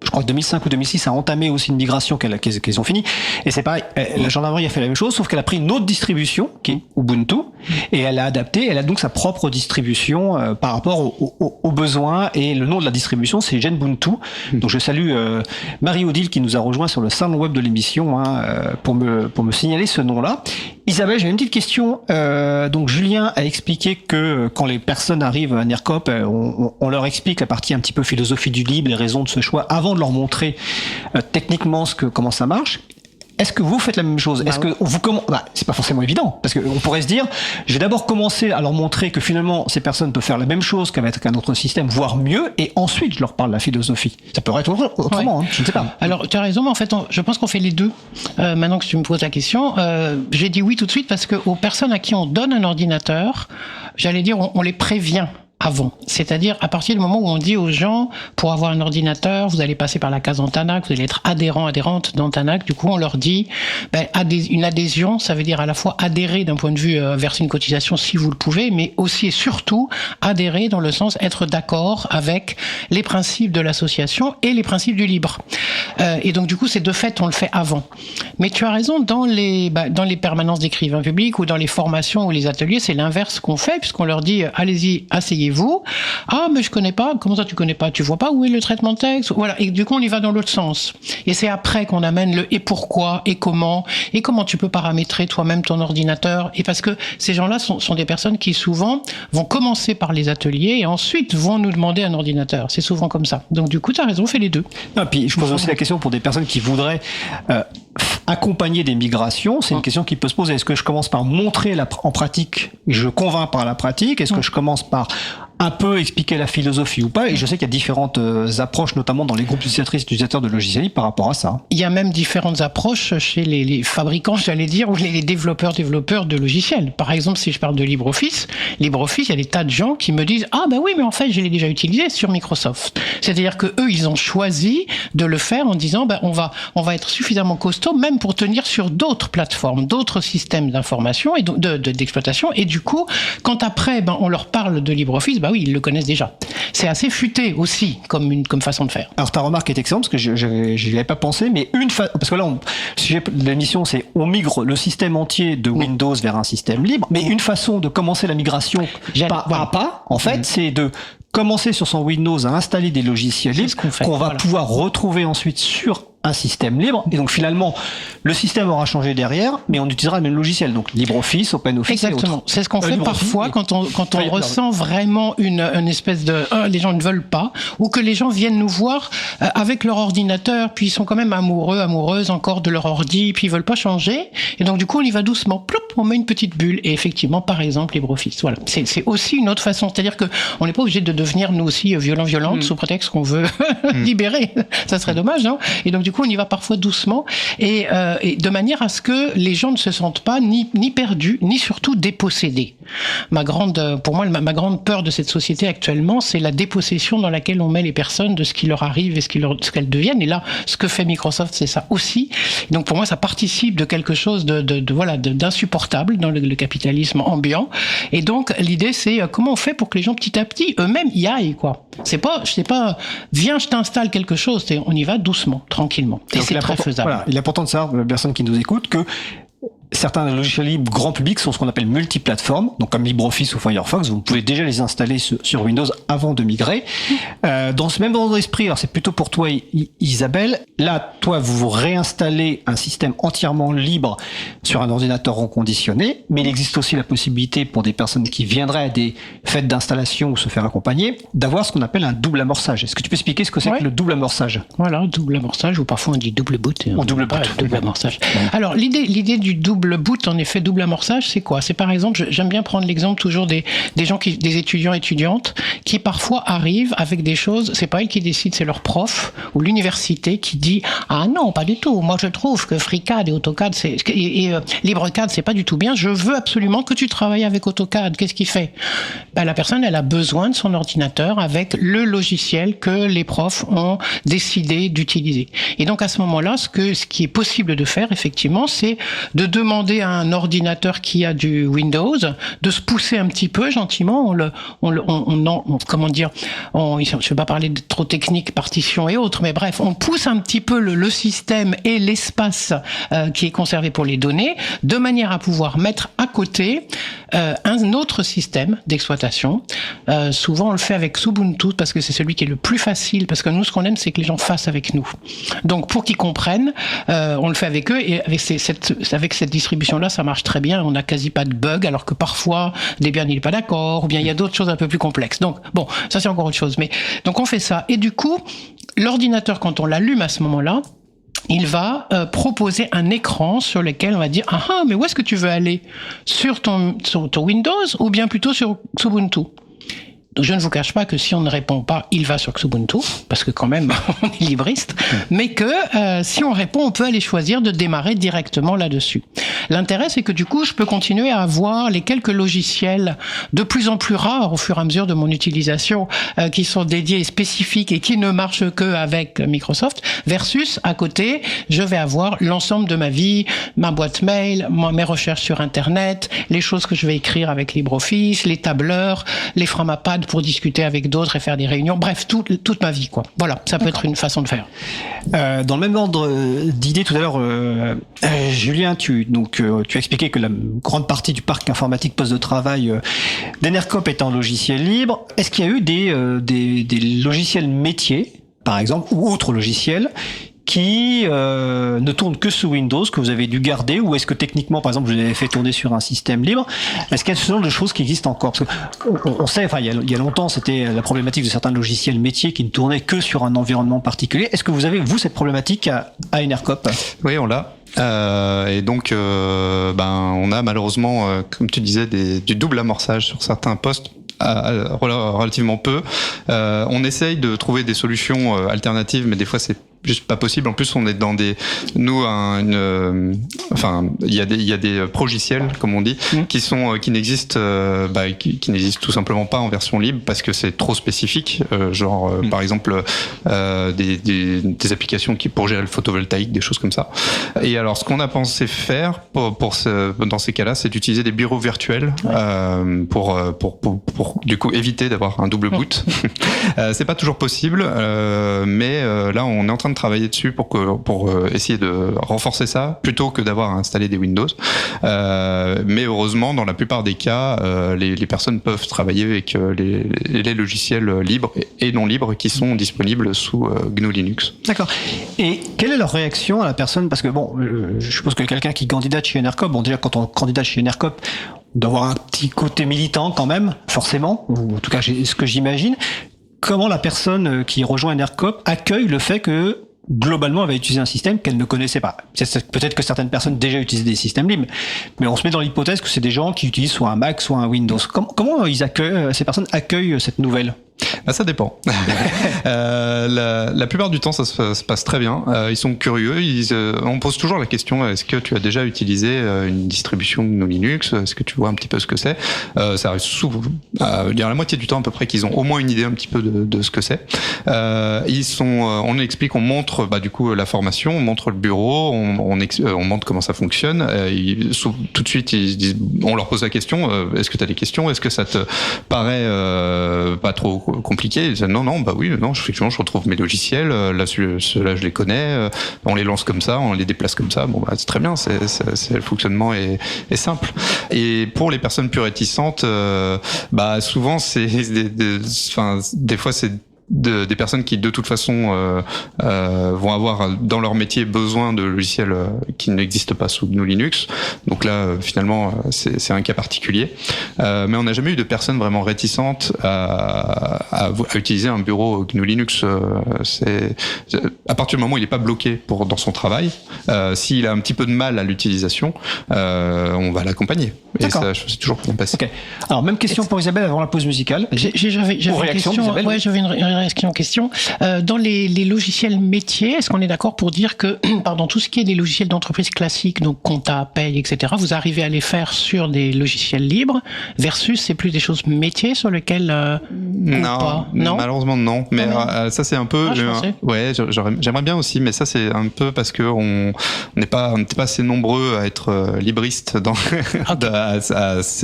je crois que 2005 ou 2006 a entamé aussi une migration qu'ils ont fini. Et c'est pareil, la gendarmerie a fait la même chose, sauf qu'elle a pris une autre distribution, qui est Ubuntu, et elle a adapté, elle a donc sa propre distribution par rapport aux besoins, et le nom de la distribution, c'est Genbuntu. Donc je salue Marie-Odile qui nous a rejoint sur le salon web de l'émission pour me signaler ce nom-là. Isabelle, j'ai une petite question. Donc Julien a expliqué que quand les personnes arrivent à ENERCOP, on leur explique la partie un petit peu philosophie du libre, les raisons de ce choix, avant de leur montrer techniquement comment ça marche. Est-ce que vous faites la même chose? Est-ce que c'est pas forcément évident, parce qu'on pourrait se dire, je vais d'abord commencer à leur montrer que finalement ces personnes peuvent faire la même chose qu'avec un autre système, voire mieux, et ensuite je leur parle de la philosophie. Ça pourrait être autrement, je ne sais pas. Alors tu as raison, mais en fait je pense qu'on fait les deux. Maintenant que tu me poses la question, j'ai dit oui tout de suite parce que aux personnes à qui on donne un ordinateur, j'allais dire on les prévient avant. C'est-à-dire, à partir du moment où on dit aux gens, pour avoir un ordinateur, vous allez passer par la case Antanac, vous allez être adhérente d'Antanac. Du coup, on leur dit, une adhésion, ça veut dire à la fois adhérer d'un point de vue verser une cotisation si vous le pouvez, mais aussi et surtout adhérer dans le sens être d'accord avec les principes de l'association et les principes du libre. Et donc, du coup, c'est de fait, on le fait avant. Mais tu as raison, dans les permanences d'écrivains publics ou dans les formations ou les ateliers, c'est l'inverse qu'on fait, puisqu'on leur dit, allez-y, asseyez asseyez-vous. Ah, mais je connais pas. Comment ça tu connais pas? Tu vois pas où est le traitement de texte? Voilà. Et du coup, on y va dans l'autre sens. Et c'est après qu'on amène le et pourquoi, et comment tu peux paramétrer toi-même ton ordinateur. Et parce que ces gens-là sont des personnes qui souvent vont commencer par les ateliers et ensuite vont nous demander un ordinateur. C'est souvent comme ça. Donc du coup, tu as raison, fais les deux. Ah, puis je pose aussi la question pour des personnes qui voudraient accompagner des migrations. C'est une question qui peut se poser. Est-ce que je commence par montrer en pratique, je convainc par la pratique? Est-ce que je commence par un peu expliquer la philosophie ou pas? Et je sais qu'il y a différentes approches, notamment dans les groupes d'utilisateurs de logiciels libres par rapport à ça. Il y a même différentes approches chez les fabricants, j'allais dire, ou les développeurs de logiciels. Par exemple, si je parle de LibreOffice, il y a des tas de gens qui me disent « Ah ben oui, mais en fait, je l'ai déjà utilisé sur Microsoft. » C'est-à-dire que eux, ils ont choisi de le faire en disant « on va être suffisamment costaud même pour tenir sur d'autres plateformes, d'autres systèmes d'information et d'exploitation. » Et du coup, quand après, on leur parle de LibreOffice, oui, ils le connaissent déjà. C'est assez futé aussi comme façon de faire. Alors ta remarque est excellente parce que je n'y avais pas pensé, mais parce que là, le sujet de l'émission, c'est on migre le système entier de Windows vers un système libre, mais une façon de commencer la migration pas à pas, en fait, c'est de commencer sur son Windows à installer des logiciels libres qu'on va pouvoir retrouver ensuite sur un système libre. Et donc finalement, le système aura changé derrière, mais on utilisera le même logiciel. Donc LibreOffice, OpenOffice. Exactement. C'est ce qu'on fait parfois quand on ressent vraiment une espèce de les gens ne veulent pas, ou que les gens viennent nous voir avec leur ordinateur, puis ils sont quand même amoureuses encore de leur ordi, puis ils veulent pas changer. Et donc du coup, on y va doucement. Ploup, on met une petite bulle. Et effectivement, par exemple, LibreOffice. Voilà. C'est aussi une autre façon. C'est-à-dire que on n'est pas obligé de devenir nous aussi violente sous prétexte qu'on veut libérer. Ça serait dommage, non? Et donc du coup, on y va parfois doucement et de manière à ce que les gens ne se sentent pas ni perdus, ni surtout dépossédés. Pour moi, ma grande peur de cette société actuellement, c'est la dépossession dans laquelle on met les personnes de ce qui leur arrive et ce qu'elles deviennent. Et là, ce que fait Microsoft, c'est ça aussi. Donc pour moi, ça participe de quelque chose d'insupportable dans le capitalisme ambiant. Et donc l'idée, c'est comment on fait pour que les gens petit à petit eux-mêmes y aillent, quoi. C'est pas, viens, je t'installe quelque chose. On y va doucement, tranquillement. Et c'est très faisable. Voilà, il est important de savoir, la personne qui nous écoute, que certains logiciels libres grand public sont ce qu'on appelle multiplateformes, donc comme LibreOffice ou Firefox, vous pouvez déjà les installer sur Windows avant de migrer. Dans ce même ordre d'esprit, alors c'est plutôt pour toi Isabelle, là toi vous réinstallez un système entièrement libre sur un ordinateur reconditionné, mais il existe aussi la possibilité pour des personnes qui viendraient à des fêtes d'installation ou se faire accompagner, d'avoir ce qu'on appelle un double amorçage. Est-ce que tu peux expliquer ce que c'est que le double amorçage? Voilà, double amorçage, ou parfois on dit double boot. Double amorçage. Alors l'idée du double boot, en effet, double amorçage, c'est quoi? C'est par exemple, j'aime bien prendre l'exemple toujours des gens des étudiantes qui parfois arrivent avec des choses, c'est pas eux qui décident, c'est leur prof ou l'université qui dit ah non, pas du tout, moi je trouve que FreeCAD et AutoCAD et LibreCAD c'est pas du tout bien, je veux absolument que tu travailles avec AutoCAD. Qu'est-ce qu'il fait? La personne, elle a besoin de son ordinateur avec le logiciel que les profs ont décidé d'utiliser. Et donc à ce moment-là, ce qui est possible de faire effectivement, c'est de demander à un ordinateur qui a du Windows de se pousser un petit peu gentiment. Comment dire, je ne vais pas parler de trop technique, partition et autres, mais bref, on pousse un petit peu le système et l'espace qui est conservé pour les données, de manière à pouvoir mettre à côté un autre système d'exploitation. Souvent, on le fait avec Ubuntu parce que c'est celui qui est le plus facile, parce que nous, ce qu'on aime, c'est que les gens fassent avec nous. Donc, pour qu'ils comprennent, on le fait avec eux, et avec cette distribution-là, ça marche très bien, on n'a quasi pas de bug, alors que parfois, Debian n'est pas d'accord, ou bien il y a d'autres choses un peu plus complexes. Donc, bon, ça c'est encore autre chose. Mais donc, on fait ça. Et du coup, l'ordinateur, quand on l'allume à ce moment-là, il va proposer un écran sur lequel on va dire ah mais où est-ce que tu veux aller, sur ton Windows ou bien plutôt sur Ubuntu. Je ne vous cache pas que si on ne répond pas, il va sur Ubuntu, parce que quand même, on est libriste, mais que si on répond, on peut aller choisir de démarrer directement là-dessus. L'intérêt, c'est que du coup, je peux continuer à avoir les quelques logiciels de plus en plus rares au fur et à mesure de mon utilisation, qui sont dédiés et spécifiques et qui ne marchent qu'avec Microsoft, versus, à côté, je vais avoir l'ensemble de ma vie, ma boîte mail, mes recherches sur Internet, les choses que je vais écrire avec LibreOffice, les tableurs, les Framapad, iPad pour discuter avec d'autres et faire des réunions. Bref, toute ma vie, quoi. Voilà, ça peut être une façon de faire. Dans le même ordre d'idées, tout à l'heure, Julien, tu as expliqué que la grande partie du parc informatique poste de travail d'Enercop est en logiciel libre. Est-ce qu'il y a eu des logiciels métiers, par exemple, ou autres logiciels, qui ne tournent que sous Windows, que vous avez dû garder, ou est-ce que techniquement, par exemple, vous l'avez fait tourner sur un système libre? Est-ce qu'il y a ce genre de choses qui existent encore? Parce qu'on sait, enfin, il y a longtemps, c'était la problématique de certains logiciels métiers qui ne tournaient que sur un environnement particulier. Est-ce que vous avez, vous, cette problématique à Enercop? Oui, on l'a. Et donc, on a malheureusement, comme tu disais, du double amorçage sur certains postes. Relativement peu. On essaye de trouver des solutions alternatives, mais des fois c'est juste pas possible. En plus, on est dans il y a des progiciels, comme on dit, qui n'existent tout simplement pas en version libre parce que c'est trop spécifique. Par exemple, des applications pour gérer le photovoltaïque, des choses comme ça. Et alors, ce qu'on a pensé faire dans ces cas-là, c'est d'utiliser des bureaux virtuels pour du coup éviter d'avoir un double boot. C'est pas toujours possible, mais là, on est en train de travailler dessus pour essayer de renforcer ça plutôt que d'avoir installé des Windows. Mais heureusement, dans la plupart des cas, les personnes peuvent travailler avec les logiciels libres et non libres qui sont disponibles sous GNU Linux. D'accord. Et quelle est leur réaction à la personne? Parce que je suppose que quelqu'un qui candidate chez Enercop, déjà quand on candidate chez Enercop, on doit avoir un petit côté militant quand même, forcément, ou en tout cas ce que j'imagine. Comment la personne qui rejoint Enercop accueille le fait que globalement, elle va utiliser un système qu'elle ne connaissait pas. Peut-être que certaines personnes déjà utilisent des systèmes libres, mais on se met dans l'hypothèse que c'est des gens qui utilisent soit un Mac, soit un Windows. Comment ces personnes accueillent cette nouvelle? Ça dépend. La plupart du temps, ça se passe très bien. Ils sont curieux. On pose toujours la question, est-ce que tu as déjà utilisé une distribution GNU Linux? Est-ce que tu vois un petit peu ce que c'est? Ça arrive souvent, la moitié du temps à peu près, qu'ils ont au moins une idée un petit peu de ce que c'est. On explique, on montre du coup la formation, on montre le bureau, on montre comment ça fonctionne. Tout de suite, on leur pose la question, est-ce que tu as des questions? Est-ce que ça te paraît pas trop compliqué? Ils disent, non, effectivement, je retrouve mes logiciels, là, ceux-là, je les connais, on les lance comme ça, on les déplace comme ça, c'est très bien, le fonctionnement est simple. Et pour les personnes plus réticentes, souvent, des fois, c'est des personnes qui de toute façon vont avoir dans leur métier besoin de logiciels qui n'existent pas sous GNU Linux. Donc là, finalement, c'est un cas particulier. Mais on n'a jamais eu de personnes vraiment réticentes à utiliser un bureau GNU Linux. À partir du moment où il n'est pas bloqué dans son travail, s'il a un petit peu de mal à l'utilisation, on va l'accompagner. Et ça, c'est toujours bien passé. Okay. Alors, même question pour Isabelle avant la pause musicale. J'avais une réaction, Isabelle. Ouais, j'avais une question. Dans les logiciels métiers, est-ce qu'on est d'accord pour dire que, tout ce qui est des logiciels d'entreprise classiques, donc compta, paye, etc., vous arrivez à les faire sur des logiciels libres, versus c'est plus des choses métiers sur lesquelles non, malheureusement non. Mais ça c'est un peu. J'aimerais bien aussi, mais ça c'est un peu parce que on n'est pas assez nombreux à être libristes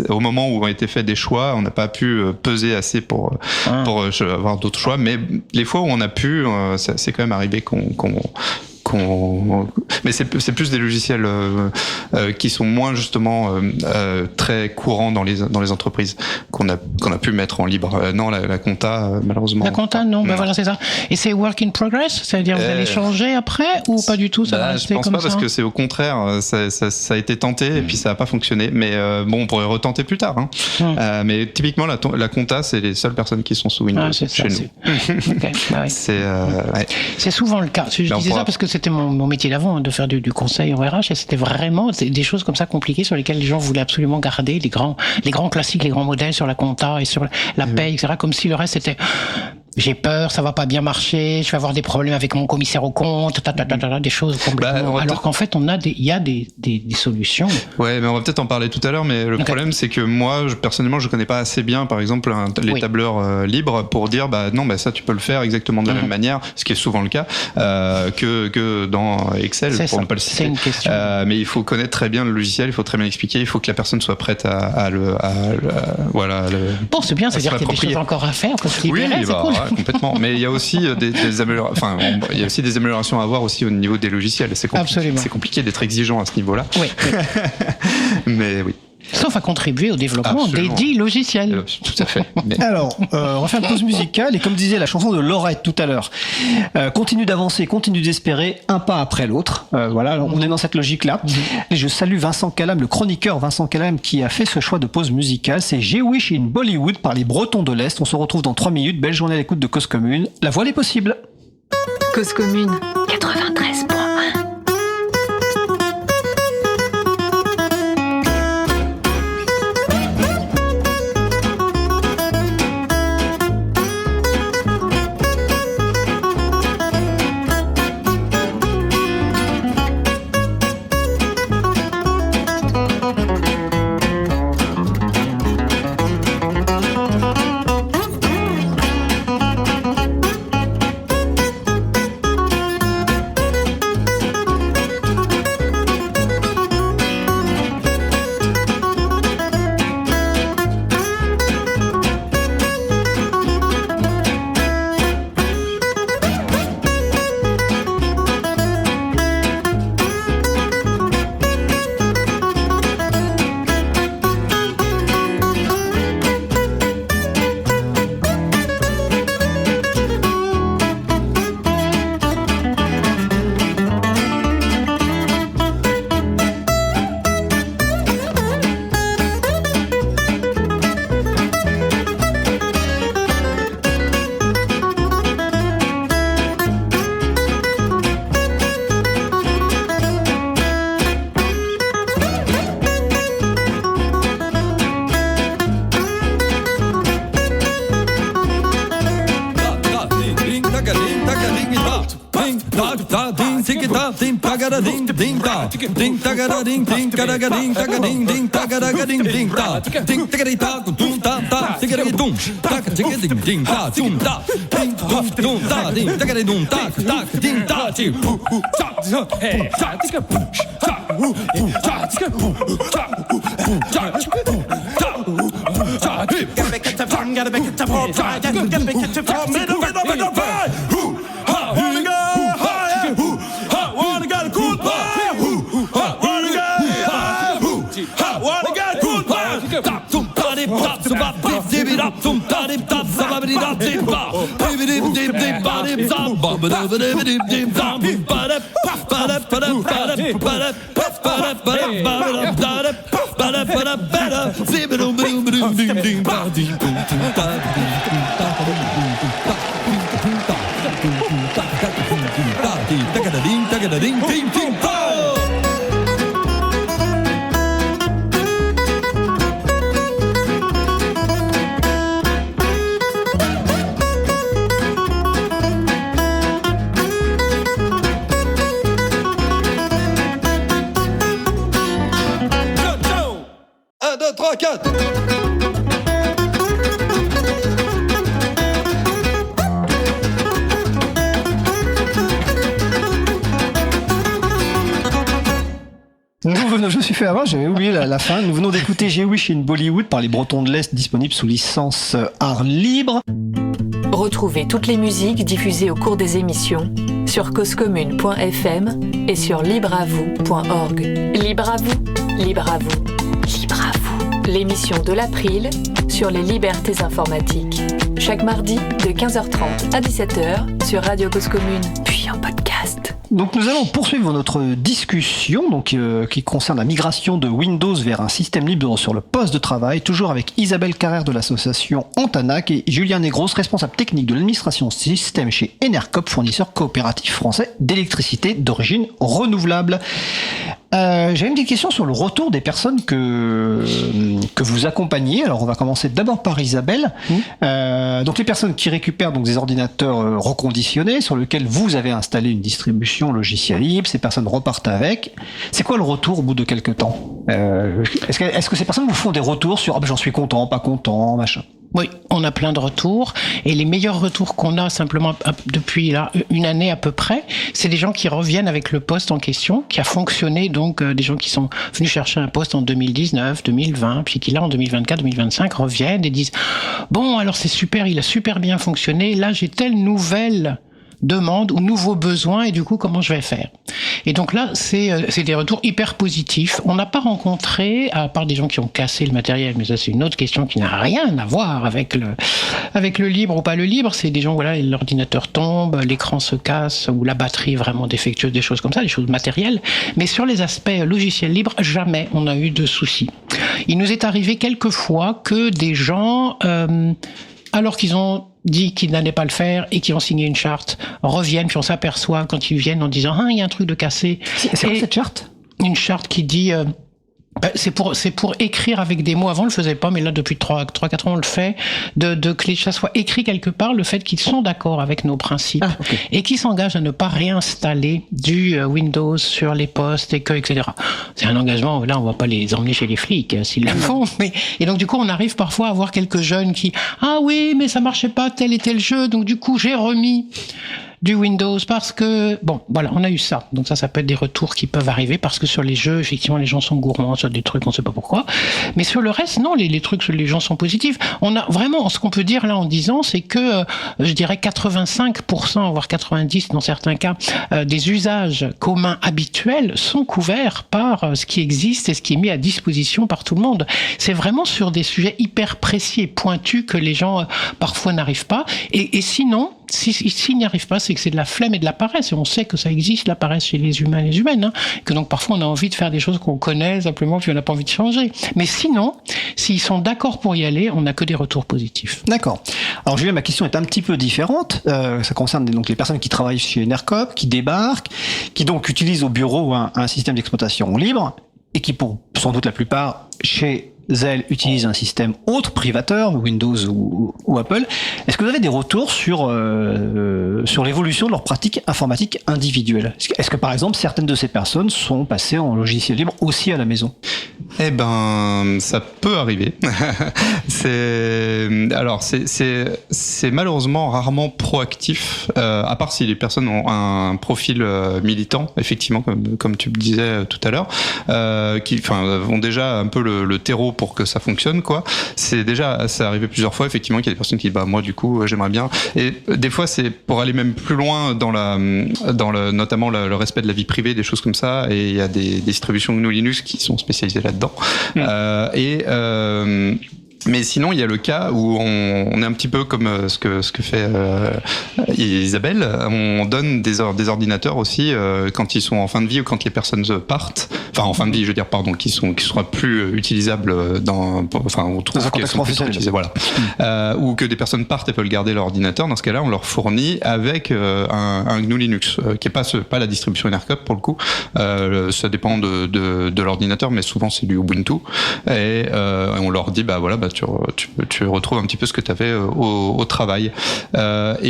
au moment où ont été faits des choix. On n'a pas pu peser assez pour avoir d'autres choix. Mais les fois où on a pu, c'est quand même arrivé mais c'est plus des logiciels qui sont moins justement très courants dans les entreprises qu'on a pu mettre en libre. Non, la compta malheureusement. La compta non, voilà c'est ça. Et c'est work in progress, c'est-à-dire vous allez changer après ou pas du tout? Ça va rester comme ça. Je pense pas parce que c'est au contraire, ça a été tenté et puis ça a pas fonctionné. Mais on pourrait retenter plus tard. Mais typiquement la compta, c'est les seules personnes qui sont sous Windows chez nous. Okay, c'est souvent le cas. Je disais ça parce que c'était mon métier d'avant, de faire du conseil en RH, et c'était vraiment des choses comme ça compliquées sur lesquelles les gens voulaient absolument garder les grands classiques, les grands modèles sur la compta et sur la paye, etc., comme si le reste était j'ai peur, ça va pas bien marcher, je vais avoir des problèmes avec mon commissaire aux comptes, des choses complètement. Alors qu'en fait, il y a des solutions. Ouais, mais on va peut-être en parler tout à l'heure, mais le problème, c'est que moi, personnellement, je connais pas assez bien, par exemple, les tableurs libres pour dire, non, ça, tu peux le faire exactement de la même manière, ce qui est souvent le cas, que dans Excel, pour ne pas le citer. C'est une question. Mais il faut connaître très bien le logiciel, il faut très bien l'expliquer, il faut que la personne soit prête Bon, c'est bien, c'est-à-dire qu'il y a des choses encore à faire, parce qu'il c'est cool. Complètement. Mais il y a aussi des améliorations. Enfin, il y a aussi des améliorations à avoir aussi au niveau des logiciels. C'est compliqué d'être exigeant à ce niveau-là. Oui. Mais oui. Sauf à contribuer au développement des dits logiciels. Tout à fait. Alors, on va faire une pause musicale et comme disait la chanson de Laurette tout à l'heure, continue d'avancer, continue d'espérer, un pas après l'autre. Voilà, on est dans cette logique-là. Et je salue Vincent Calam, le chroniqueur Vincent Calam, qui a fait ce choix de pause musicale. C'est Jewish in Bollywood par les Bretons de l'Est. On se retrouve dans 3 minutes. Belle journée à l'écoute de Cause Commune. La voix des possibles. Cause Commune 93.1. ding tagada ding ding da ding tagada ding ding tagada ding tagada ding ding tagada ding ding da ding tagada ta dum ta ta tagada dum ta tagada ding ding da dum da ding dum da ding tagada dum ta ta ding da ti hu hu ta hey ta tika ta hu ta tika ta ta gotta make it to fun, gotta make it to pop, gotta make it to fun, middle, who, ha, wanna go higher, who, ha, wanna get a cool pie, who, ha, wanna get higher, who, ha, wanna get a cool pie, tap, tum, ta, dip, tap, sabap, dip, dip, it up, tum, ta, dip, tap, sabap, dip, tap, dip, ba, dip, dip, dip, dip, ba, dip, zam, ba, ba, dip, dip, dip, dip, zam, ba, dip, ba, dip, ba, dip, ba, dip, ba, dip, ba, dip, ba, dip, ba, dip, better, zip it, ding, ding, ding, ding, da, ding, ding, ding, da, ding, ding, ding, ding, ding, Je me suis fait avoir, j'avais oublié la fin. Nous venons d'écouter Jewish in Bollywood par les Bretons de l'Est, disponible sous licence art libre. Retrouvez toutes les musiques diffusées au cours des émissions sur causecommune.fm et sur libreavou.org. Libre à vous, libre à vous, libre à vous. L'émission de l'April sur les libertés informatiques. Chaque mardi de 15h30 à 17h sur Radio Cause Commune, puis en podcast. Donc nous allons poursuivre notre discussion qui concerne la migration de Windows vers un système libre sur le poste de travail, toujours avec Isabelle Carrère de l'association Antanac et Julien Negros, responsable technique de l'administration système chez Enercop, fournisseur coopératif français d'électricité d'origine renouvelable. J'ai une petite question sur le retour des personnes que vous accompagnez. Alors, on va commencer d'abord par Isabelle. Donc, les personnes qui récupèrent donc des ordinateurs reconditionnés sur lesquels vous avez installé une distribution logicielle libre, ces personnes repartent avec. C'est quoi le retour au bout de quelques temps? Est-ce que ces personnes vous font des retours sur j'en suis content, pas content, machin? Oui, on a plein de retours et les meilleurs retours qu'on a simplement depuis là une année à peu près, c'est des gens qui reviennent avec le poste en question, qui a fonctionné, donc des gens qui sont venus chercher un poste en 2019, 2020, puis qui là en 2024, 2025 reviennent et disent bon alors c'est super, il a super bien fonctionné, là j'ai telle nouvelle demande ou nouveaux besoins et du coup comment je vais faire. Et donc là c'est des retours hyper positifs. On n'a pas rencontré, à part des gens qui ont cassé le matériel, mais ça c'est une autre question qui n'a rien à voir avec le libre ou pas le libre, c'est des gens voilà, l'ordinateur tombe, l'écran se casse ou la batterie vraiment défectueuse, des choses comme ça, des choses matérielles, mais sur les aspects logiciels libres, jamais on a eu de soucis. Il nous est arrivé quelquefois que des gens alors qu'ils ont dit qu'ils n'allaient pas le faire et qui ont signé une charte, reviennent, puis on s'aperçoit quand ils viennent en disant il y a un truc de cassé. C'est quoi cette charte? Une charte qui dit c'est pour écrire avec des mots. Avant on le faisait pas, mais là depuis 3-4 ans on le fait, de que ça soit écrit quelque part le fait qu'ils sont d'accord avec nos principes et qu'ils s'engagent à ne pas réinstaller du Windows sur les postes etc. C'est un engagement, là on va pas les emmener chez les flics s'ils le font, mais et donc du coup on arrive parfois à voir quelques jeunes qui oui mais ça marchait pas tel et tel jeu, donc du coup j'ai remis du Windows parce que bon voilà on a eu ça, donc ça peut être des retours qui peuvent arriver parce que sur les jeux effectivement les gens sont gourmands sur des trucs on sait pas pourquoi, mais sur le reste non, les trucs sur les gens sont positifs. On a vraiment ce qu'on peut dire là en 10 ans, c'est que je dirais 85% voire 90% dans certains cas des usages communs habituels sont couverts par ce qui existe et ce qui est mis à disposition par tout le monde. C'est vraiment sur des sujets hyper précis et pointus que les gens parfois n'arrivent pas, et sinon s'ils n'y arrivent pas, c'est que c'est de la flemme et de la paresse, et on sait que ça existe, la paresse chez les humains et les humaines, que donc parfois on a envie de faire des choses qu'on connaît simplement, puis on n'a pas envie de changer. Mais sinon, s'ils sont d'accord pour y aller, on n'a que des retours positifs. D'accord. Alors Julien, ma question est un petit peu différente. Ça concerne donc les personnes qui travaillent chez NERCOP, qui débarquent, qui donc utilisent au bureau un système d'exploitation libre, et qui pour sans doute la plupart chez Zelle utilise un système autre, privateur, Windows ou Apple. Est-ce que vous avez des retours sur l'évolution de leurs pratiques informatiques individuelles? Est-ce que par exemple certaines de ces personnes sont passées en logiciel libre aussi à la maison? Eh ben, ça peut arriver. C'est malheureusement rarement proactif, à part si les personnes ont un profil militant, effectivement, comme tu me disais tout à l'heure, qui ont déjà un peu le terreau pour que ça fonctionne, quoi. C'est arrivé plusieurs fois, effectivement, qu'il y a des personnes qui disent moi du coup j'aimerais bien, et des fois c'est pour aller même plus loin dans notamment le respect de la vie privée, des choses comme ça, et il y a des distributions GNU Linux qui sont spécialisées là-dedans. Mais sinon, il y a le cas où on est un petit peu comme ce que fait Isabelle. On donne des ordinateurs aussi quand ils sont en fin de vie ou quand les personnes partent. Enfin, en fin de vie, je veux dire, pardon, qui sera plus utilisables on trouve qu'elles sont plus utilisées, voilà. Ou que des personnes partent et peuvent garder leur ordinateur. Dans ce cas-là, on leur fournit avec un GNU Linux, qui est pas la distribution NERCOP pour le coup. Ça dépend de l'ordinateur, mais souvent c'est du Ubuntu. Et on leur dit, tu retrouves un petit peu ce que tu avais au travail. Ce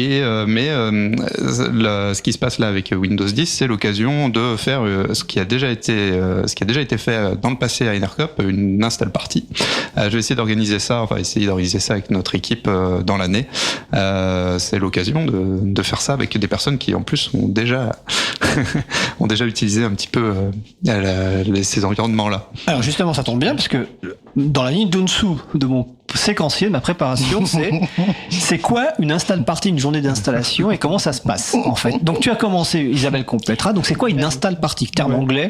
qui se passe là avec Windows 10, c'est l'occasion de faire ce qui a déjà été fait dans le passé à NERCOP, une install party. Je vais essayer d'organiser ça avec notre équipe dans l'année. C'est l'occasion de faire ça avec des personnes qui en plus ont déjà utilisé un petit peu ces environnements-là. Alors justement, ça tombe bien parce que dans la ligne d'en-dessous de mon séquencier, de ma préparation, c'est quoi une install party, une journée d'installation, et comment ça se passe en fait. Donc tu as commencé, Isabelle complétera, donc c'est quoi une install party, terme anglais?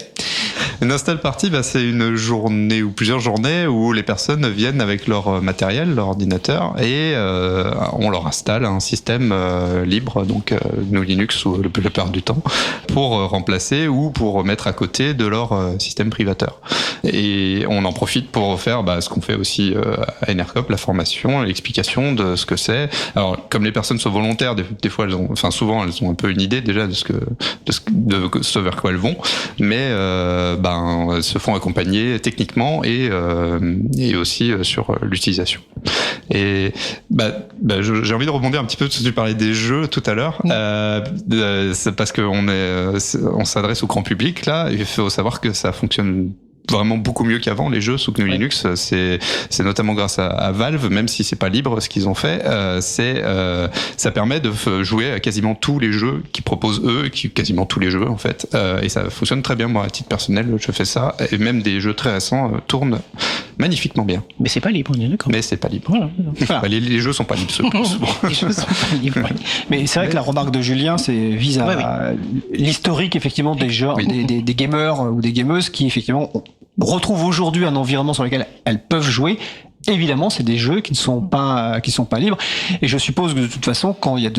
Une install party, c'est une journée ou plusieurs journées où les personnes viennent avec leur matériel, leur ordinateur, et on leur installe un système libre, donc GNU Linux ou le plupart du temps, pour remplacer ou pour mettre à côté de leur système privateur. Et on en profite pour faire ce qu'on fait aussi à NERCOP, la formation, l'explication de ce que c'est. Alors, comme les personnes sont volontaires, des fois, souvent, elles ont un peu une idée déjà de ce vers quoi elles vont, mais se font accompagner techniquement et aussi sur l'utilisation. Et j'ai envie de rebondir un petit peu parce que tu parlais des jeux tout à l'heure. C'est parce qu'on on s'adresse au grand public là. Il faut savoir que ça fonctionne vraiment beaucoup mieux qu'avant. Les jeux sous GNU Linux, c'est notamment grâce à Valve, même si c'est pas libre ce qu'ils ont fait, ça permet de jouer à quasiment tous les jeux qu'ils proposent eux, quasiment tous les jeux en fait, et ça fonctionne très bien. Moi à titre personnel je fais ça, et même des jeux très récents tournent magnifiquement bien. Mais c'est pas libre, on est d'accord. Mais c'est pas libre. Voilà. Les jeux sont pas libres souvent. Les jeux sont pas libres. Mais c'est vrai que la remarque de Julien vise à l'historique effectivement des jeux, des gamers ou des gameuses qui effectivement retrouvent aujourd'hui un environnement sur lequel elles peuvent jouer. Évidemment, c'est des jeux qui ne sont pas libres. Et je suppose que de toute façon, quand il y a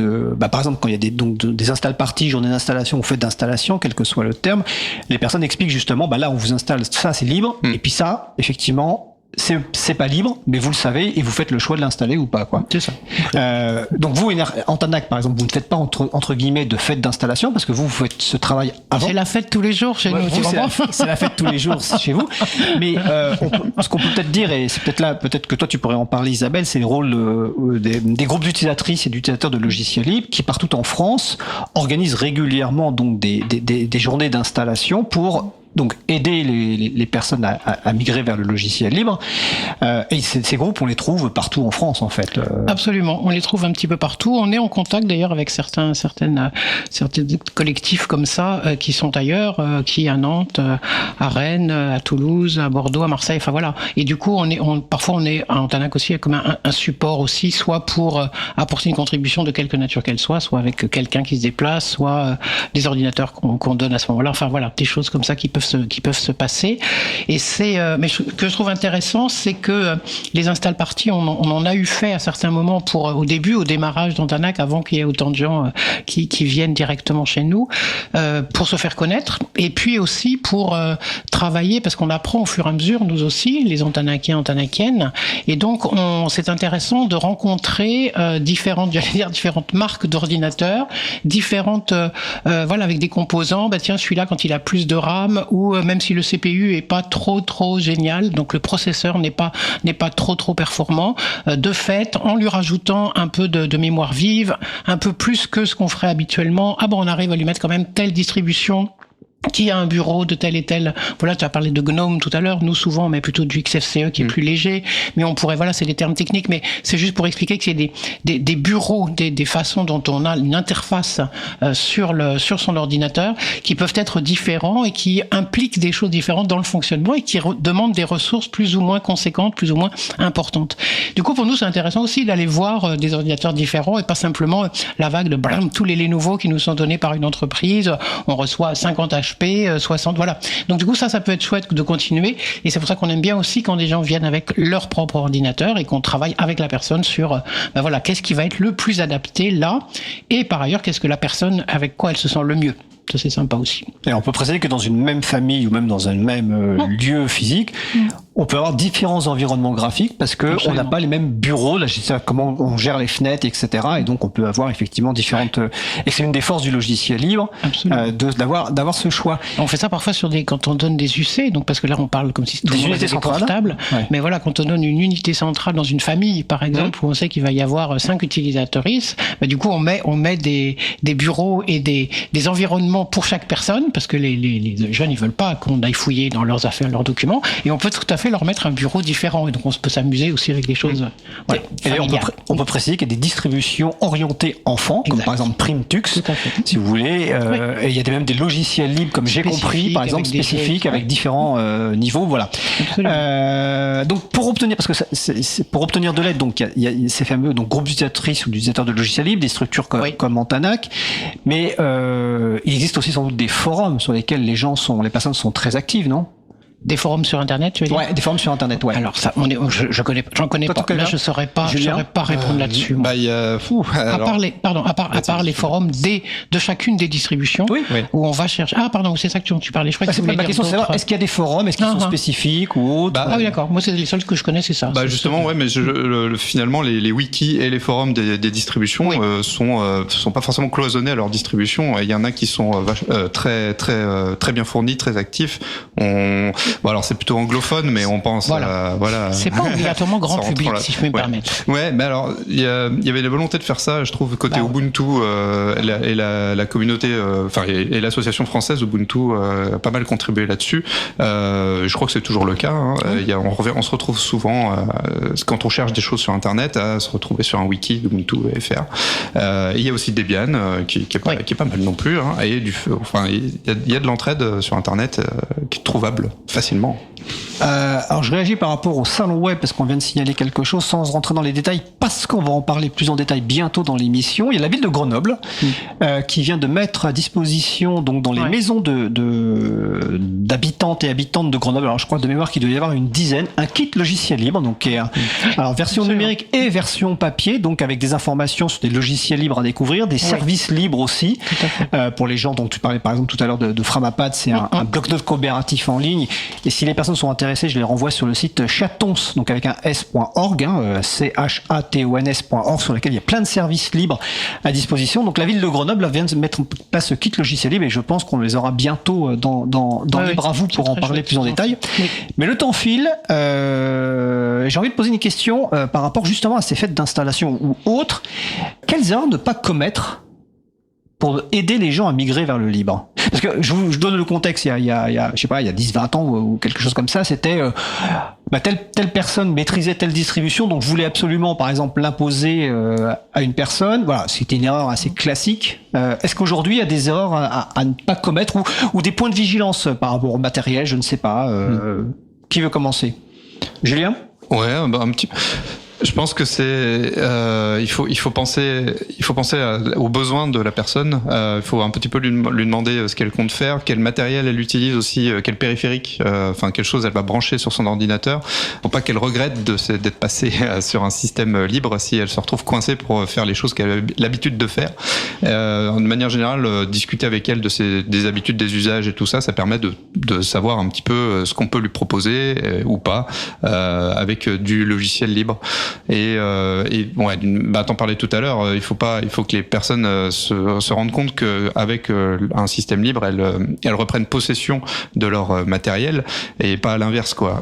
par exemple, quand il y a des install parties, journées d'installation ou fêtes d'installation, quel que soit le terme, les personnes expliquent justement, là, on vous installe ça, c'est libre. Et puis ça, effectivement, c'est pas libre, mais vous le savez et vous faites le choix de l'installer ou pas, quoi. C'est ça. Donc vous, Antanac, par exemple, vous ne faites pas entre guillemets de fête d'installation parce que vous faites ce travail avant. C'est la fête tous les jours chez nous. C'est la fête tous les jours chez vous. Mais ce qu'on peut peut-être dire, et c'est peut-être là, peut-être que toi tu pourrais en parler, Isabelle, c'est le rôle des groupes d'utilisatrices et d'utilisateurs de logiciels libres qui partout en France organisent régulièrement donc des journées d'installation pour donc aider les personnes à migrer vers le logiciel libre. Et ces groupes, on les trouve partout en France en fait. Absolument, on les trouve un petit peu partout. On est en contact d'ailleurs avec certains collectifs comme ça qui sont ailleurs, qui à Nantes, à Rennes, à Toulouse, à Bordeaux, à Marseille. Enfin voilà. Et du coup, parfois on est à Antanac aussi comme un support aussi, soit pour apporter une contribution de quelque nature qu'elle soit avec quelqu'un qui se déplace, soit des ordinateurs qu'on donne à ce moment-là. Enfin voilà, des choses comme ça qui peuvent se passer. Et mais ce que je trouve intéressant, c'est que les install parties, on en a eu fait à certains moments au démarrage d'Antanac, avant qu'il y ait autant de gens qui viennent directement chez nous, pour se faire connaître, et puis aussi pour travailler, parce qu'on apprend au fur et à mesure, nous aussi, les Antanakiens, Antanakiennes, et donc c'est intéressant de rencontrer différentes marques d'ordinateurs, avec des composants, tiens, celui-là, quand il a plus de RAM, ou même si le CPU est pas trop génial, donc le processeur n'est pas trop performant, de fait, en lui rajoutant un peu de mémoire vive, un peu plus que ce qu'on ferait habituellement, on arrive à lui mettre quand même telle distribution qui a un bureau de tel et tel. Voilà, tu as parlé de GNOME tout à l'heure. Nous, souvent, on met plutôt du XFCE qui est plus léger. Mais on pourrait, c'est des termes techniques, mais c'est juste pour expliquer que c'est des bureaux, des façons dont on a une interface sur son ordinateur qui peuvent être différents et qui impliquent des choses différentes dans le fonctionnement et qui demandent des ressources plus ou moins conséquentes, plus ou moins importantes. Du coup, pour nous, c'est intéressant aussi d'aller voir des ordinateurs différents et pas simplement la vague de tous les Lenovo qui nous sont donnés par une entreprise. On reçoit 50 HP, 60, voilà. Donc du coup, ça peut être chouette de continuer, et c'est pour ça qu'on aime bien aussi quand des gens viennent avec leur propre ordinateur et qu'on travaille avec la personne sur, qu'est-ce qui va être le plus adapté là, et par ailleurs, qu'est-ce que la personne, avec quoi elle se sent le mieux. Ça, c'est sympa aussi. Et on peut préciser que dans une même famille ou même dans un même lieu physique, on peut avoir différents environnements graphiques parce que on n'a pas les mêmes bureaux. Là, je sais comment on gère les fenêtres, etc. Et donc, on peut avoir effectivement différentes. Et c'est une des forces du logiciel libre, d'avoir ce choix. On fait ça parfois quand on donne des UC. Donc, parce que là, on parle comme si c'était des unités portables. Ouais. Mais voilà, quand on donne une unité centrale dans une famille, par exemple, où on sait qu'il va y avoir 5 utilisatrices, du coup, on met des bureaux et des environnements pour chaque personne, parce que les jeunes, ils veulent pas qu'on aille fouiller dans leurs affaires, leurs documents, et on peut tout à fait leur mettre un bureau différent, et donc on peut s'amuser aussi avec des choses. Et on peut préciser qu'il y a des distributions orientées enfants, comme par exemple Primtux, si vous voulez, et il y a même des logiciels libres, comme j'ai compris, par exemple spécifiques, avec différents niveaux, voilà. Donc pour obtenir, parce que pour obtenir de l'aide, donc il y a ces fameux groupes d'utilisatrices ou d'utilisateurs de logiciels libres, des structures comme Antanac, mais il existe aussi sans doute des forums sur lesquels les personnes sont très actives, non ? Des forums sur Internet, tu veux dire? Ouais, des forums sur Internet, ouais. Alors ça, j'en connais pas. Là, je saurais pas répondre là-dessus. Bah, il y a, à part les forums de chacune des distributions, où on va chercher. Ah, pardon, c'est ça que tu parlais. Je crois que c'est pas ma question, c'est savoir, est-ce qu'il y a des forums, est-ce qu'ils sont spécifiques ou autres? Ah oui, d'accord. Moi, c'est les seuls que je connais, c'est ça. Bah, justement, ouais, mais finalement, les wikis et les forums des distributions sont pas forcément cloisonnés à leur distribution. Il y en a qui sont très bien fournis, très actifs. Bon, alors c'est plutôt anglophone, mais on pense à, c'est pas obligatoirement grand public, si je peux me permettre. Ouais, mais alors il y avait la volonté de faire ça, je trouve, côté Ubuntu et la communauté, et l'association française Ubuntu a pas mal contribué là-dessus. Je crois que c'est toujours le cas. Hein. On se retrouve souvent quand on cherche des choses sur Internet à se retrouver sur un wiki d'Ubuntu FR. Il y a aussi Debian qui est pas mal non plus. Hein. Et il y a de l'entraide sur Internet qui est trouvable facilement. Alors je réagis par rapport au salon web parce qu'on vient de signaler quelque chose sans rentrer dans les détails parce qu'on va en parler plus en détail bientôt dans l'émission. Il y a la ville de Grenoble qui vient de mettre à disposition donc dans les maisons d'habitantes et habitantes de Grenoble. Alors je crois de mémoire qu'il doit y avoir une dizaine, un kit logiciel libre donc alors version numérique et version papier donc avec des informations sur des logiciels libres à découvrir, des services libres aussi pour les gens dont tu parlais par exemple tout à l'heure de Framapad, c'est un bloc-notes coopératif en ligne et si les personnes sont intéressées, je les renvoie sur le site chatons, donc avec un s.org, chatons.org, sur lequel il y a plein de services libres à disposition. Donc la ville de Grenoble vient de mettre en place ce kit logiciel libre et je pense qu'on les aura bientôt dans Libre à vous pour en parler plus en détail. Oui. Mais le temps file, j'ai envie de poser une question par rapport justement à ces fêtes d'installation ou autres. Quelles erreurs ne pas commettre pour aider les gens à migrer vers le libre? Parce que je donne le contexte, il y a je sais pas, il y a 10-20 ans ou quelque chose comme ça, c'était telle personne maîtrisait telle distribution, donc voulait absolument par exemple l'imposer à une personne. Voilà, c'était une erreur assez classique. Est-ce qu'aujourd'hui il y a des erreurs à ne pas commettre ou des points de vigilance par rapport au matériel, je ne sais pas. Qui veut commencer? Julien? Ouais, un petit. Je pense que il faut penser aux besoins de la personne. Il faut un petit peu lui demander ce qu'elle compte faire, quel matériel elle utilise aussi, quel périphérique, quelle chose elle va brancher sur son ordinateur, pour pas qu'elle regrette d'être passée sur un système libre si elle se retrouve coincée pour faire les choses qu'elle a l'habitude de faire. De manière générale, discuter avec elle des habitudes, des usages et tout ça, ça permet de savoir un petit peu ce qu'on peut lui proposer ou pas avec du logiciel libre. T'en parlais tout à l'heure, il faut que les personnes se rendent compte qu'avec un système libre, elles reprennent possession de leur matériel et pas à l'inverse, quoi.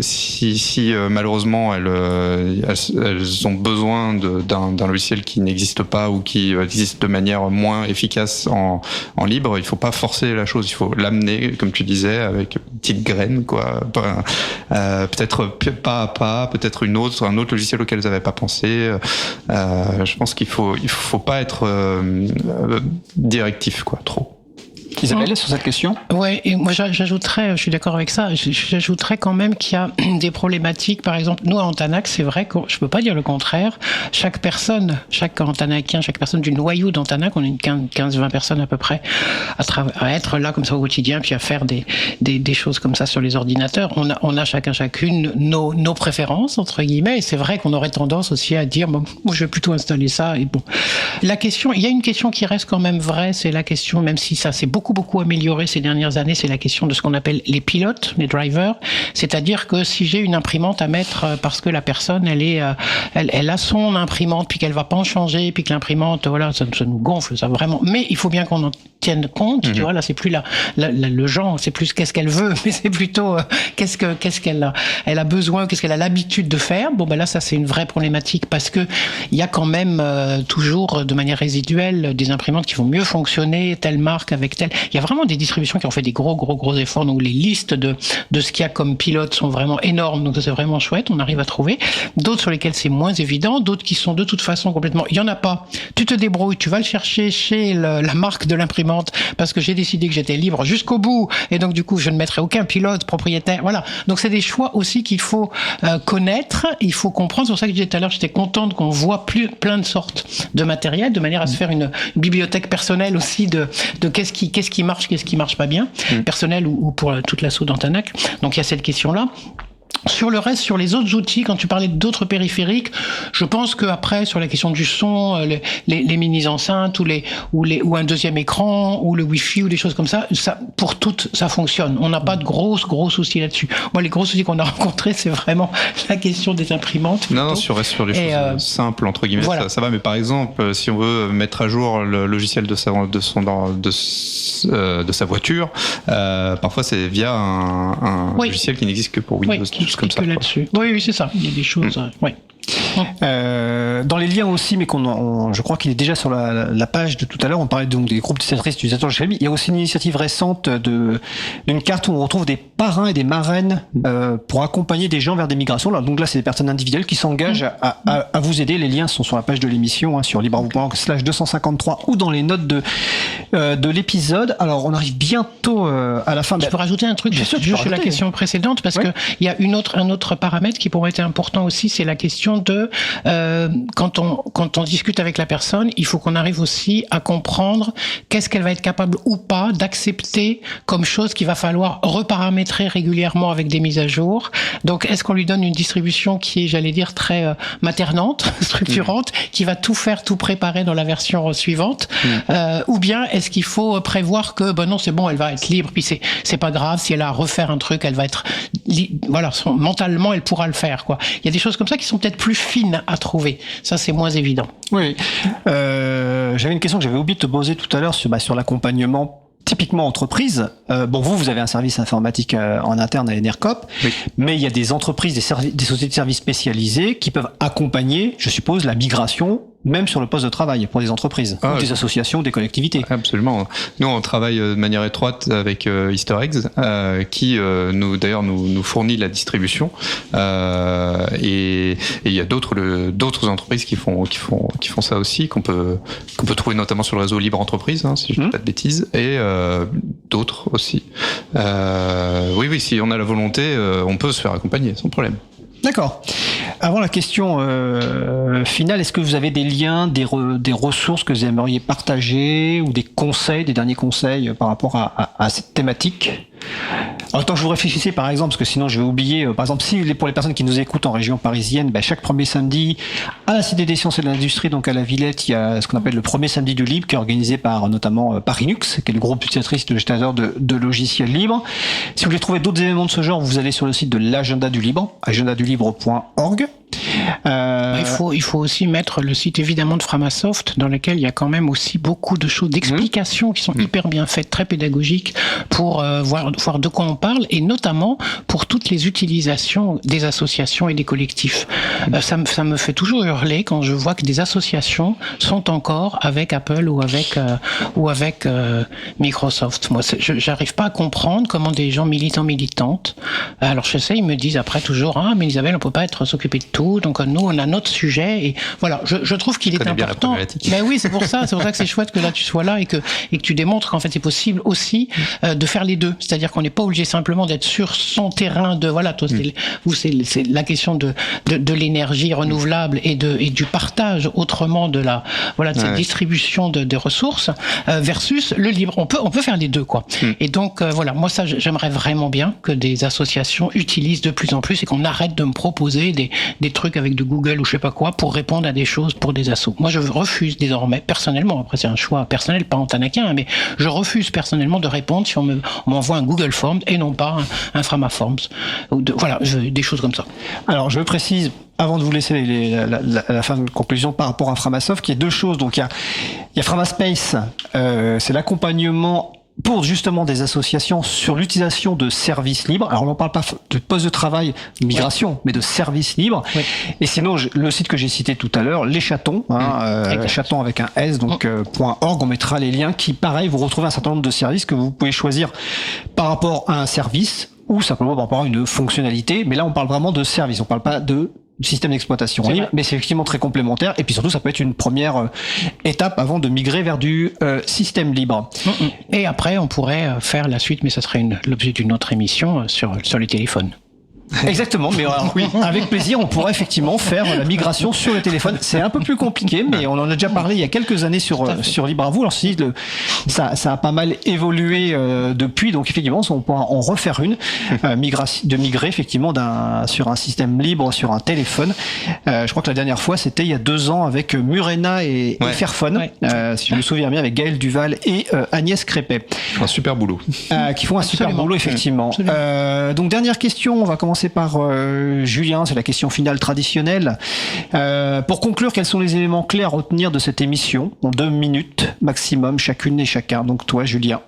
Si malheureusement elles ont besoin d'un logiciel qui n'existe pas ou qui existe de manière moins efficace en libre, il faut pas forcer la chose, il faut l'amener, comme tu disais, avec une petite graine, quoi. Peut-être pas à pas, peut-être un autre logiciel auquel ils n'avaient pas pensé. Je pense qu'il faut pas être directif, quoi, trop. Isabelle, sur cette question? Ouais, et moi j'ajouterais, je suis d'accord avec ça, j'ajouterais quand même qu'il y a des problématiques. Par exemple, nous à Antanac, c'est vrai que je peux pas dire le contraire. Chaque Antanacien, chaque personne du noyau d'Antanac, on est une 15-20 personnes à peu près à être là comme ça au quotidien, puis à faire des choses comme ça sur les ordinateurs. On a chacune nos préférences entre guillemets. Et c'est vrai qu'on aurait tendance aussi à dire bon, moi je vais plutôt installer ça. Et bon, il y a une question qui reste quand même vraie, c'est la question, même si ça c'est beaucoup amélioré ces dernières années, c'est la question de ce qu'on appelle les pilotes, les drivers. C'est-à-dire que si j'ai une imprimante à mettre parce que la personne elle a son imprimante puis qu'elle va pas en changer puis que l'imprimante ça nous gonfle ça vraiment. Mais il faut bien qu'on en tienne compte. Tu vois, là c'est plus le genre, c'est plus qu'est-ce qu'elle veut, mais c'est plutôt qu'est-ce qu'elle a besoin, qu'est-ce qu'elle a l'habitude de faire. Bon là ça c'est une vraie problématique parce que il y a quand même toujours de manière résiduelle des imprimantes qui vont mieux fonctionner telle marque avec telle. Il y a vraiment des distributions qui ont fait des gros efforts, donc les listes de ce qu'il y a comme pilote sont vraiment énormes, donc ça c'est vraiment chouette, on arrive à trouver. D'autres sur lesquels c'est moins évident, d'autres qui sont de toute façon complètement, il y en a pas, tu te débrouilles, tu vas le chercher chez la marque de l'imprimante, parce que j'ai décidé que j'étais libre jusqu'au bout, et donc du coup je ne mettrai aucun pilote propriétaire, voilà. Donc c'est des choix aussi qu'il faut connaître, il faut comprendre, c'est pour ça que je disais tout à l'heure, j'étais contente qu'on voit plein de sortes de matériel, de manière à se faire une bibliothèque personnelle aussi de qu'est-ce qu'est-ce qui marche pas bien, personnel ou pour toute l'asso d'Antanac. Donc il y a cette question-là. Sur le reste, sur les autres outils, quand tu parlais d'autres périphériques, je pense que après sur la question du son, les mini enceintes ou un deuxième écran ou le Wi-Fi ou des choses comme ça, pour toutes ça fonctionne. On n'a pas de gros soucis là-dessus. Moi, les gros soucis qu'on a rencontrés, c'est vraiment la question des imprimantes. Non, sur les choses simples entre guillemets, voilà. ça va. Mais par exemple, si on veut mettre à jour le logiciel de sa voiture, parfois c'est via un logiciel qui n'existe que pour Windows. Comme ça, là-dessus. Oui, c'est ça. Il y a des choses. Dans les liens aussi, mais je crois qu'il est déjà sur la page de tout à l'heure, on parlait donc des groupes d'utilisateurs chez lui. Il y a aussi une initiative récente d'une carte où on retrouve des parrains et des marraines pour accompagner des gens vers des migrations. Donc là, c'est des personnes individuelles qui s'engagent à vous aider. Les liens sont sur la page de l'émission, sur libreavoue.org/253 ou dans les notes de l'épisode. Alors, on arrive bientôt à la fin. Je peux rajouter un truc juste sur la question précédente, parce que il y a un autre paramètre qui pourrait être important aussi, c'est la question de quand on discute avec la personne, il faut qu'on arrive aussi à comprendre qu'est-ce qu'elle va être capable ou pas d'accepter comme chose qu'il va falloir reparamétrer régulièrement avec des mises à jour. Donc, est-ce qu'on lui donne une distribution qui est, j'allais dire, très maternante, structurante, qui va tout faire, tout préparer dans la version suivante, ou bien est-ce qu'il faut prévoir que non, c'est bon, elle va être libre, puis c'est pas grave, si elle a à refaire un truc, elle va être mentalement, elle pourra le faire, quoi. Il y a des choses comme ça qui sont peut-être plus fines à trouver. Ça, c'est moins évident. Oui. J'avais une question que j'avais oublié de te poser tout à l'heure sur l'accompagnement typiquement entreprise. Vous avez un service informatique en interne à Enercop, mais il y a des entreprises, des sociétés de services spécialisées qui peuvent accompagner, je suppose, la migration même sur le poste de travail pour des entreprises, ou des associations, des collectivités. Absolument. Nous, on travaille de manière étroite avec Easter Eggs, qui nous fournit la distribution. Et il y a d'autres entreprises qui font ça aussi, qu'on peut trouver notamment sur le réseau Libre Entreprise, si je ne dis pas de bêtises, et d'autres aussi. Oui, si on a la volonté, on peut se faire accompagner sans problème. D'accord. Avant la question finale, est-ce que vous avez des liens, des ressources que vous aimeriez partager ou des conseils, des derniers conseils par rapport à cette thématique ? Alors, tant que je vous réfléchissez, par exemple, parce que sinon je vais oublier, par exemple, pour les personnes qui nous écoutent en région parisienne, chaque premier samedi, à la Cité des Sciences et de l'Industrie, donc à la Villette, il y a ce qu'on appelle le premier samedi du libre, qui est organisé par notamment Parinux, qui est le groupe utilisatrice de gestionnaires de logiciels libres. Si vous voulez trouver d'autres événements de ce genre, vous allez sur le site de l'Agenda du Libre, agendadulibre.org. Il faut aussi mettre le site évidemment de Framasoft, dans lequel il y a quand même aussi beaucoup de choses, d'explications qui sont hyper bien faites, très pédagogiques, pour voir de quoi on parle, et notamment pour toutes les utilisations des associations et des collectifs. Ça me fait toujours hurler quand je vois que des associations sont encore avec Apple ou avec Microsoft. Moi, j'arrive pas à comprendre comment des gens militantes. Alors je sais, ils me disent après toujours, mais Isabelle, on peut pas s'occuper de tout, donc nous on a notre sujet, et voilà, je trouve qu'il est important. Mais oui, c'est pour ça que c'est chouette que là tu sois là et que tu démontres qu'en fait c'est possible aussi de faire les deux, c'est-à-dire qu'on n'est pas obligé simplement d'être sur son terrain de c'est la question de l'énergie renouvelable et du partage autrement de cette distribution des ressources versus le libre. On peut faire les deux, quoi. Et donc moi ça j'aimerais vraiment bien que des associations utilisent de plus en plus et qu'on arrête de me proposer des trucs avec de Google ou je sais pas quoi pour répondre à des choses pour des assos. Moi, je refuse désormais, personnellement, après c'est un choix personnel, pas antanacien, mais je refuse personnellement de répondre si on m'envoie un Google Forms et non pas un Framaforms. Des choses comme ça. Alors, je précise, avant de vous laisser la fin de conclusion par rapport à Framasoft, qu'il y a deux choses. Donc, il y a Framaspace, c'est l'accompagnement pour justement des associations sur l'utilisation de services libres. Alors on ne parle pas de poste de travail, migration, mais de services libres. Oui. Et sinon, le site que j'ai cité tout à l'heure, les chatons, chatons avec un S, donc .org, on mettra les liens qui, pareil, vous retrouvez un certain nombre de services que vous pouvez choisir par rapport à un service ou simplement par rapport à une fonctionnalité. Mais là, on parle vraiment de service, on ne parle pas de système d'exploitation libre, mais c'est effectivement très complémentaire, et puis surtout ça peut être une première étape avant de migrer vers du système libre. Et après on pourrait faire la suite, mais ça serait l'objet d'une autre émission sur les téléphones. Exactement, mais alors, oui, avec plaisir, on pourrait effectivement faire la migration sur le téléphone. C'est un peu plus compliqué, mais on en a déjà parlé il y a quelques années sur Libre à vous. Alors ça a pas mal évolué depuis, donc effectivement, on pourra en refaire une, de migrer effectivement sur un système libre sur un téléphone. Je crois que la dernière fois, c'était il y a 2 ans avec Murena et Fairphone, si je me souviens bien, avec Gaël Duval et Agnès Crépet. Qui font un super boulot. Qui font un super boulot, effectivement. Donc dernière question, on va commencer par Julien, c'est la question finale traditionnelle. Pour conclure, quels sont les éléments clés à retenir de cette émission en 2 minutes maximum, chacune et chacun? Donc toi, Julien.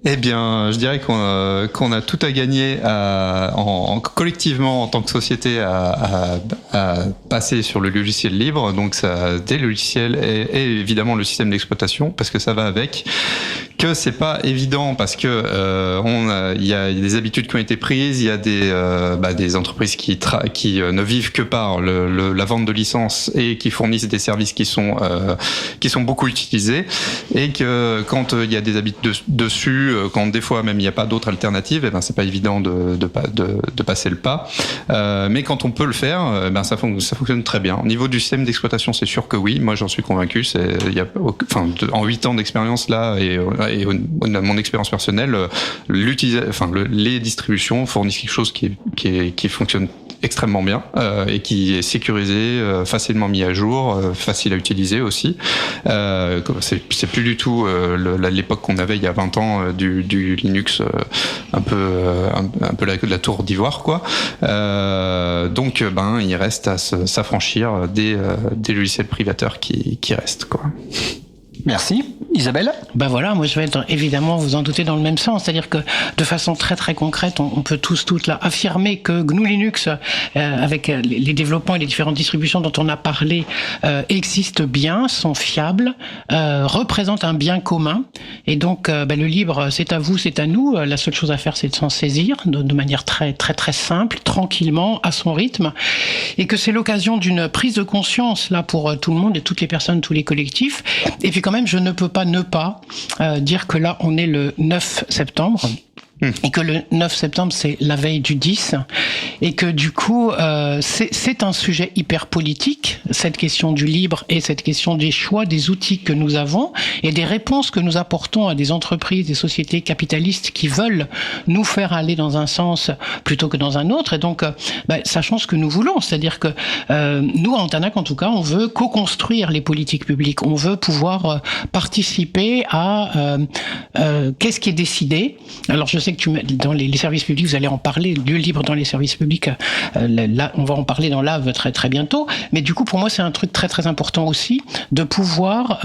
Eh bien, je dirais qu'on a tout à gagner collectivement en tant que société à passer sur le logiciel libre, donc ça, des logiciels et évidemment le système d'exploitation, parce que ça va avec. Que c'est pas évident parce que il y a des habitudes qui ont été prises, il y a des entreprises qui ne vivent que par la vente de licences et qui fournissent des services qui sont beaucoup utilisés, et que quand il y a des habitudes dessus, quand des fois même il n'y a pas d'autres alternatives, c'est pas évident de passer le pas. Mais quand on peut le faire, ça fonctionne très bien. Au niveau du système d'exploitation, c'est sûr que oui, moi j'en suis convaincu. En 8 ans d'expérience là et mon expérience personnelle, les distributions fournissent quelque chose qui fonctionne extrêmement bien et qui est sécurisé, facilement mis à jour, facile à utiliser aussi. C'est plus du tout l'époque qu'on avait il y a 20 ans du Linux un peu la tour d'ivoire, quoi. Donc il reste à s'affranchir des logiciels privateurs qui restent, quoi. Merci. Isabelle? Voilà, moi je vais être évidemment, vous en doutez, dans le même sens, c'est-à-dire que de façon très très concrète, on peut toutes là affirmer que GNU Linux, avec les développements et les différentes distributions dont on a parlé, existent bien, sont fiables, représentent un bien commun, et donc le libre, c'est à vous, c'est à nous. La seule chose à faire, c'est de s'en saisir de manière très très très simple, tranquillement, à son rythme, et que c'est l'occasion d'une prise de conscience là pour tout le monde et toutes les personnes, tous les collectifs. Et puis quand même, je ne peux pas ne pas dire que là, on est le 9 septembre. Et que le 9 septembre, c'est la veille du 10, et que du coup, c'est un sujet hyper politique, cette question du libre et cette question des choix, des outils que nous avons et des réponses que nous apportons à des entreprises, des sociétés capitalistes qui veulent nous faire aller dans un sens plutôt que dans un autre. Et donc, sachant ce que nous voulons, c'est-à-dire que nous, à Antanac, en tout cas, on veut co-construire les politiques publiques, on veut pouvoir participer à qu'est-ce qui est décidé. Alors, je sais que dans les services publics, vous allez en parler, lieu libre dans les services publics, là, on va en parler dans l'AV très très bientôt, mais du coup pour moi c'est un truc très très important aussi de pouvoir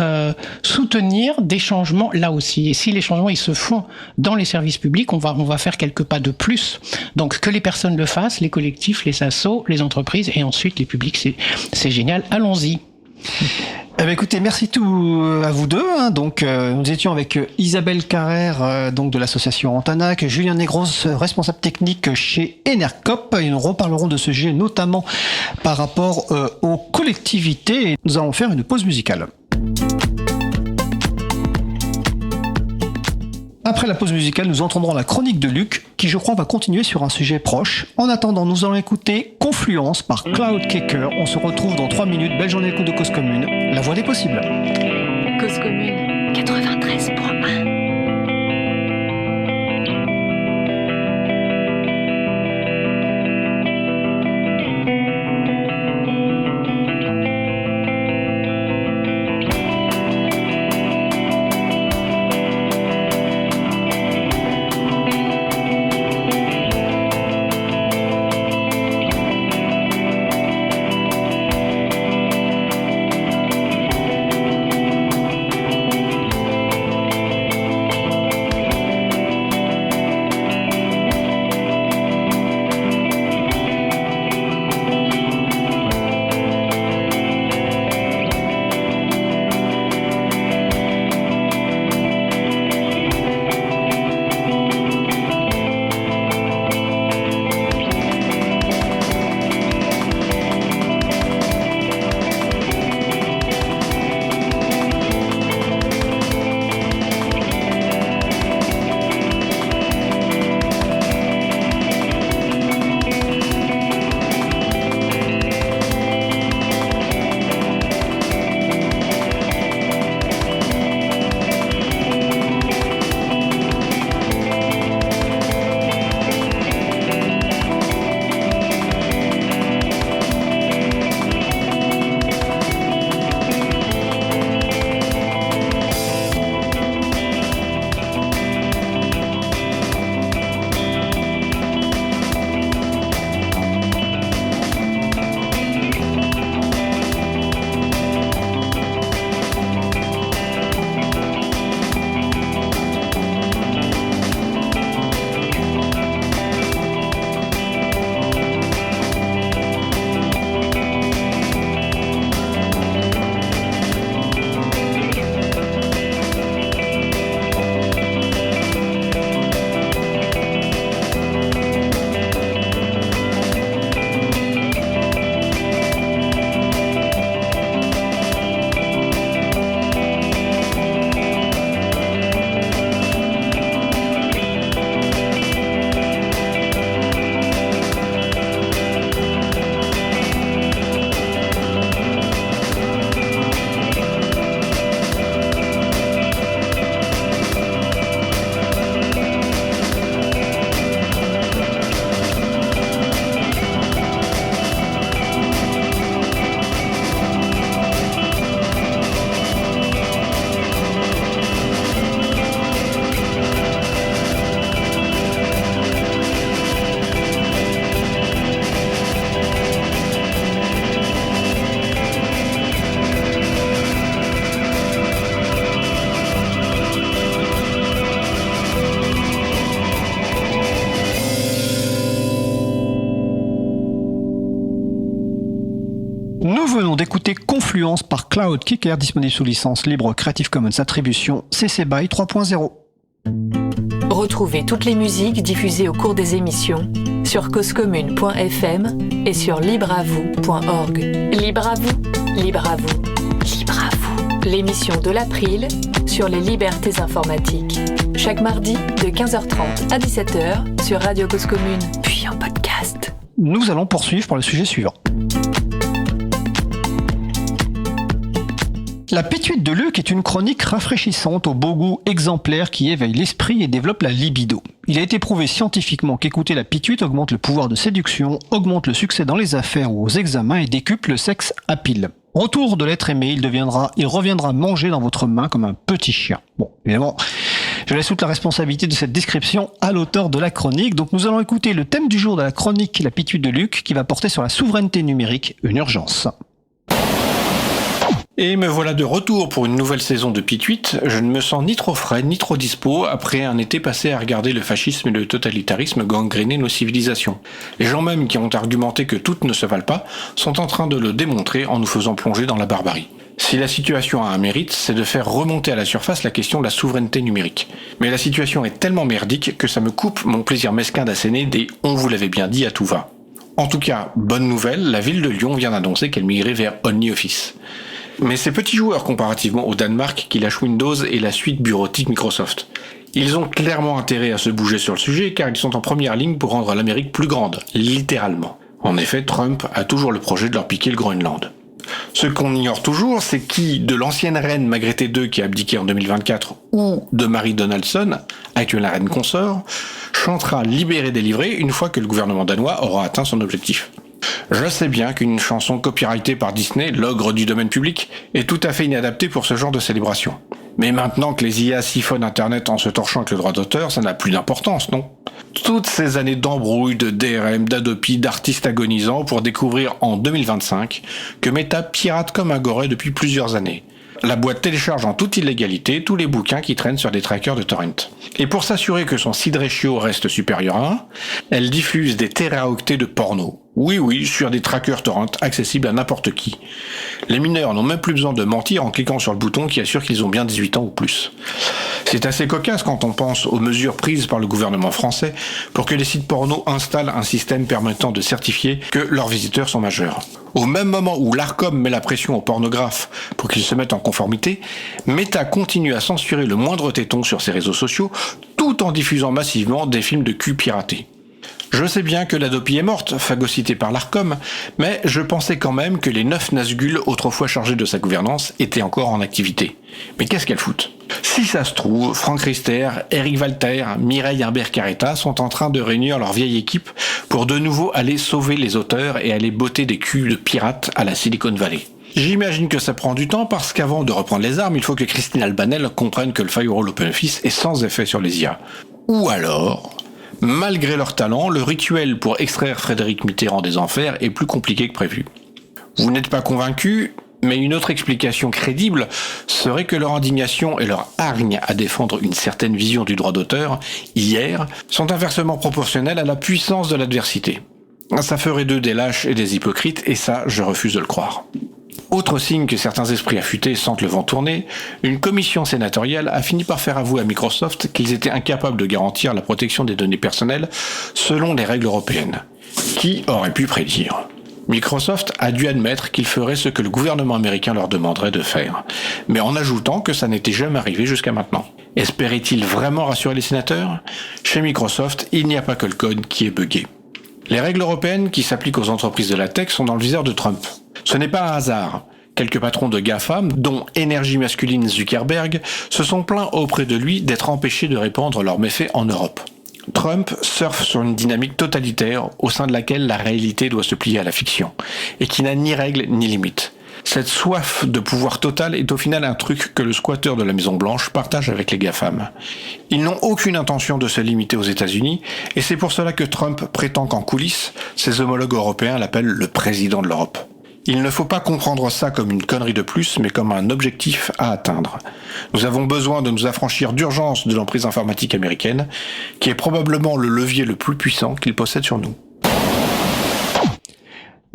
soutenir des changements là aussi, et si les changements ils se font dans les services publics, on va faire quelques pas de plus, donc que les personnes le fassent, les collectifs, les assos, les entreprises, et ensuite les publics, c'est génial, allons-y. Écoutez, merci à vous deux. Donc, nous étions avec Isabelle Carrère, donc de l'association Antanac, Julien Negros, responsable technique chez Enercop, et nous reparlerons de ce sujet notamment par rapport aux collectivités. Et nous allons faire une pause musicale. Après la pause musicale, nous entendrons la chronique de Luc, qui je crois va continuer sur un sujet proche. En attendant, nous allons écouter Confluence par Cloudkicker. On se retrouve dans 3 minutes. Belle journée de Cause Commune, la voix des possibles. Cause Commune 93.1. Nous venons d'écouter Confluence par Cloud Kicker, disponible sous licence libre Creative Commons Attribution CC BY 3.0. Retrouvez toutes les musiques diffusées au cours des émissions sur causecommune.fm et sur libreavou.org. Libre à vous, libre à vous, libre à vous. L'émission de l'April sur les libertés informatiques. Chaque mardi de 15h30 à 17h sur Radio Cause Commune, puis en podcast. Nous allons poursuivre pour le sujet suivant. La Pituite de Luc est une chronique rafraîchissante au beau goût exemplaire qui éveille l'esprit et développe la libido. Il a été prouvé scientifiquement qu'écouter la Pituite augmente le pouvoir de séduction, augmente le succès dans les affaires ou aux examens et décuple le sexe à pile. Retour de l'être aimé, il reviendra manger dans votre main comme un petit chien. Bon, évidemment, je laisse toute la responsabilité de cette description à l'auteur de la chronique. Donc nous allons écouter le thème du jour de la chronique La Pituite de Luc qui va porter sur la souveraineté numérique, une urgence. Et me voilà de retour pour une nouvelle saison de Pituite. Je ne me sens ni trop frais, ni trop dispo après un été passé à regarder le fascisme et le totalitarisme gangréner nos civilisations. Les gens même qui ont argumenté que toutes ne se valent pas sont en train de le démontrer en nous faisant plonger dans la barbarie. Si la situation a un mérite, c'est de faire remonter à la surface la question de la souveraineté numérique. Mais la situation est tellement merdique que ça me coupe mon plaisir mesquin d'asséner des « on vous l'avait bien dit » à tout va. En tout cas, bonne nouvelle, la ville de Lyon vient d'annoncer qu'elle migrait vers OnlyOffice. Mais ces petits joueurs comparativement au Danemark qui lâchent Windows et la suite bureautique Microsoft. Ils ont clairement intérêt à se bouger sur le sujet car ils sont en première ligne pour rendre l'Amérique plus grande, littéralement. En effet, Trump a toujours le projet de leur piquer le Groenland. Ce qu'on ignore toujours, c'est qui, de l'ancienne reine Margrethe II qui a abdiqué en 2024 ou de Marie Donaldson, actuelle reine consort, chantera Libéré délivré une fois que le gouvernement danois aura atteint son objectif. Je sais bien qu'une chanson copyrightée par Disney, l'ogre du domaine public, est tout à fait inadaptée pour ce genre de célébration. Mais maintenant que les IA siphonnent Internet en se torchant avec le droit d'auteur, ça n'a plus d'importance, non ? Toutes ces années d'embrouilles, de DRM, d'Adopi, d'artistes agonisants pour découvrir en 2025 que Meta pirate comme un goret depuis plusieurs années. La boîte télécharge en toute illégalité tous les bouquins qui traînent sur des trackers de torrent. Et pour s'assurer que son seed ratio reste supérieur à 1, elle diffuse des téraoctets de porno. Oui, sur des trackers torrent accessibles à n'importe qui. Les mineurs n'ont même plus besoin de mentir en cliquant sur le bouton qui assure qu'ils ont bien 18 ans ou plus. C'est assez cocasse quand on pense aux mesures prises par le gouvernement français pour que les sites porno installent un système permettant de certifier que leurs visiteurs sont majeurs. Au même moment où l'Arcom met la pression aux pornographes pour qu'ils se mettent en conformité, Meta continue à censurer le moindre téton sur ses réseaux sociaux tout en diffusant massivement des films de cul piratés. Je sais bien que l'Adopi est morte, phagocytée par l'Arcom, mais je pensais quand même que les 9 Nazgûl, autrefois chargés de sa gouvernance, étaient encore en activité. Mais qu'est-ce qu'elles foutent ? Si ça se trouve, Franck Riester, Eric Walter, Mireille Imbert-Carreta sont en train de réunir leur vieille équipe pour de nouveau aller sauver les auteurs et aller botter des culs de pirates à la Silicon Valley. J'imagine que ça prend du temps parce qu'avant de reprendre les armes, il faut que Christine Albanel comprenne que le firewall OpenOffice est sans effet sur les IA. Ou alors, malgré leur talent, le rituel pour extraire Frédéric Mitterrand des enfers est plus compliqué que prévu. Vous n'êtes pas convaincu ? Mais une autre explication crédible serait que leur indignation et leur hargne à défendre une certaine vision du droit d'auteur, hier, sont inversement proportionnelles à la puissance de l'adversité. Ça ferait d'eux des lâches et des hypocrites, et ça, je refuse de le croire. Autre signe que certains esprits affûtés sentent le vent tourner, une commission sénatoriale a fini par faire avouer à Microsoft qu'ils étaient incapables de garantir la protection des données personnelles selon les règles européennes. Qui aurait pu prédire ? Microsoft a dû admettre qu'il ferait ce que le gouvernement américain leur demanderait de faire, mais en ajoutant que ça n'était jamais arrivé jusqu'à maintenant. Espérait-il vraiment rassurer les sénateurs ? Chez Microsoft, il n'y a pas que le code qui est buggé. Les règles européennes qui s'appliquent aux entreprises de la tech sont dans le viseur de Trump. Ce n'est pas un hasard. Quelques patrons de GAFAM, dont Énergie Masculine Zuckerberg, se sont plaints auprès de lui d'être empêchés de répandre leurs méfaits en Europe. Trump surfe sur une dynamique totalitaire au sein de laquelle la réalité doit se plier à la fiction, et qui n'a ni règles ni limites. Cette soif de pouvoir total est au final un truc que le squatteur de la Maison Blanche partage avec les GAFAM. Ils n'ont aucune intention de se limiter aux États-Unis, et c'est pour cela que Trump prétend qu'en coulisses, ses homologues européens l'appellent le président de l'Europe. Il ne faut pas comprendre ça comme une connerie de plus, mais comme un objectif à atteindre. Nous avons besoin de nous affranchir d'urgence de l'emprise informatique américaine, qui est probablement le levier le plus puissant qu'il possède sur nous.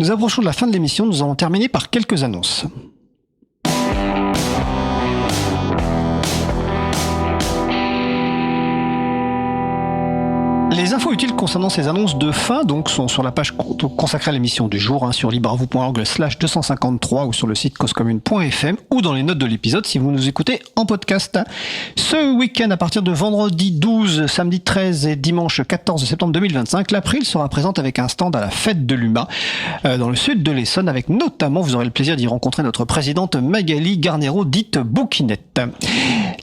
Nous approchons de la fin de l'émission, nous allons terminer par quelques annonces. Les infos utiles concernant ces annonces de fin donc sont sur la page consacrée à l'émission du jour, sur libreavoue.org/253 ou sur le site causecommune.fm ou dans les notes de l'épisode si vous nous écoutez en podcast. Ce week-end, à partir de vendredi 12, samedi 13 et dimanche 14 septembre 2025, l'April sera présente avec un stand à la fête de l'UMA dans le sud de l'Essonne, avec notamment, vous aurez le plaisir d'y rencontrer notre présidente Magali Garnero, dite Bouquinette.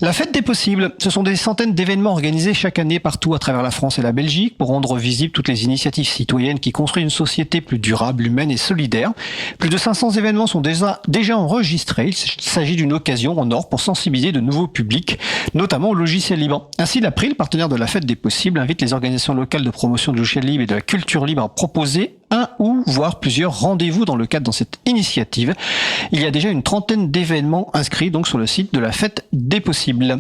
La fête des possibles, ce sont des centaines d'événements organisés chaque année partout à travers la France et la Belgique pour rendre visibles toutes les initiatives citoyennes qui construisent une société plus durable, humaine et solidaire. Plus de 500 événements sont déjà enregistrés. Il s'agit d'une occasion en or pour sensibiliser de nouveaux publics, notamment au logiciel libre. Ainsi, l'April, partenaire de la fête des possibles, invite les organisations locales de promotion du logiciel libre et de la culture libre à proposer un ou voire plusieurs rendez-vous dans cette initiative. Il y a déjà une trentaine d'événements inscrits donc sur le site de la fête des possibles.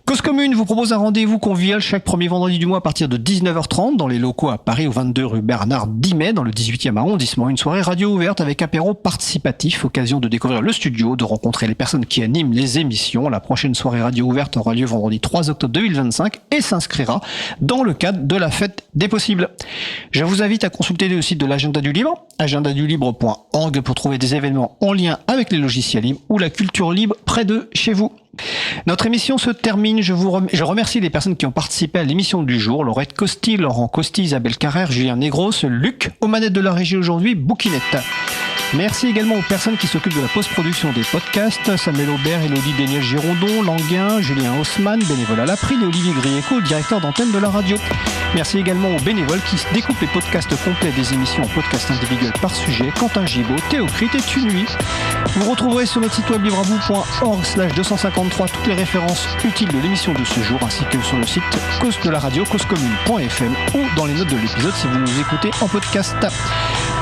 Cause Commune vous propose un rendez-vous convivial chaque premier vendredi du mois à partir de 19h30 dans les locaux à Paris au 22 rue Bernard Dimet dans le 18e arrondissement. Une soirée radio ouverte avec apéro participatif, occasion de découvrir le studio, de rencontrer les personnes qui animent les émissions. La prochaine soirée radio ouverte aura lieu vendredi 3 octobre 2025 et s'inscrira dans le cadre de la fête des possibles. Je vous invite à consulter le site de l'agenda du libre, agendadulibre.org pour trouver des événements en lien avec les logiciels libres ou la culture libre près de chez vous. Notre émission se termine. Je remercie les personnes qui ont participé à l'émission du jour. Laurette Costi, Laurent Costi, Isabelle Carrère, Julien Negros, Luc, aux manettes de la régie aujourd'hui, Bouquinette. Merci également aux personnes qui s'occupent de la post-production des podcasts, Samuel Aubert, Élodie Déniel-Girondon, Languin, Julien Haussmann, bénévole à l'April, et Olivier Grieco, directeur d'antenne de la radio. Merci également aux bénévoles qui découpent les podcasts complets des émissions en podcasts individuels par sujet, Quentin Gibaud, Théocrite et Tunui. Vous retrouverez sur notre site web libreavoue.org/253 toutes les références utiles de l'émission de ce jour, ainsi que sur le site de la radio causecommune.fm ou dans les notes de l'épisode si vous nous écoutez en podcast.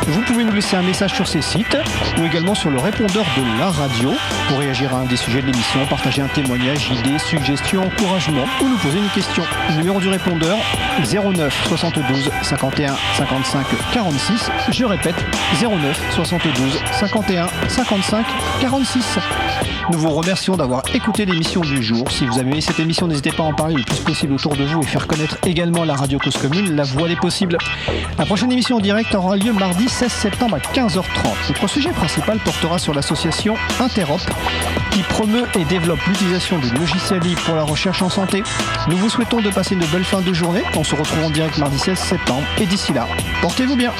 Vous pouvez nous laisser un message sur ces sites ou également sur le répondeur de la radio pour réagir à un des sujets de l'émission, partager un témoignage, idées, suggestions, encouragements ou nous poser une question. Le numéro du répondeur 09 72 51 55 46. Je répète 09 72 51 55 46. Nous vous remercions d'avoir écouté l'émission du jour. Si vous avez aimé cette émission, n'hésitez pas à en parler le plus possible autour de vous et faire connaître également la radio Cause Commune, la voix des possibles. La prochaine émission en direct aura lieu mardi 16 septembre à 15h30. Notre sujet principal portera sur l'association Interop qui promeut et développe l'utilisation de logiciels libres pour la recherche en santé. Nous vous souhaitons de passer une belle fin de journée. On se retrouve en direct mardi 16 septembre et d'ici là, portez-vous bien.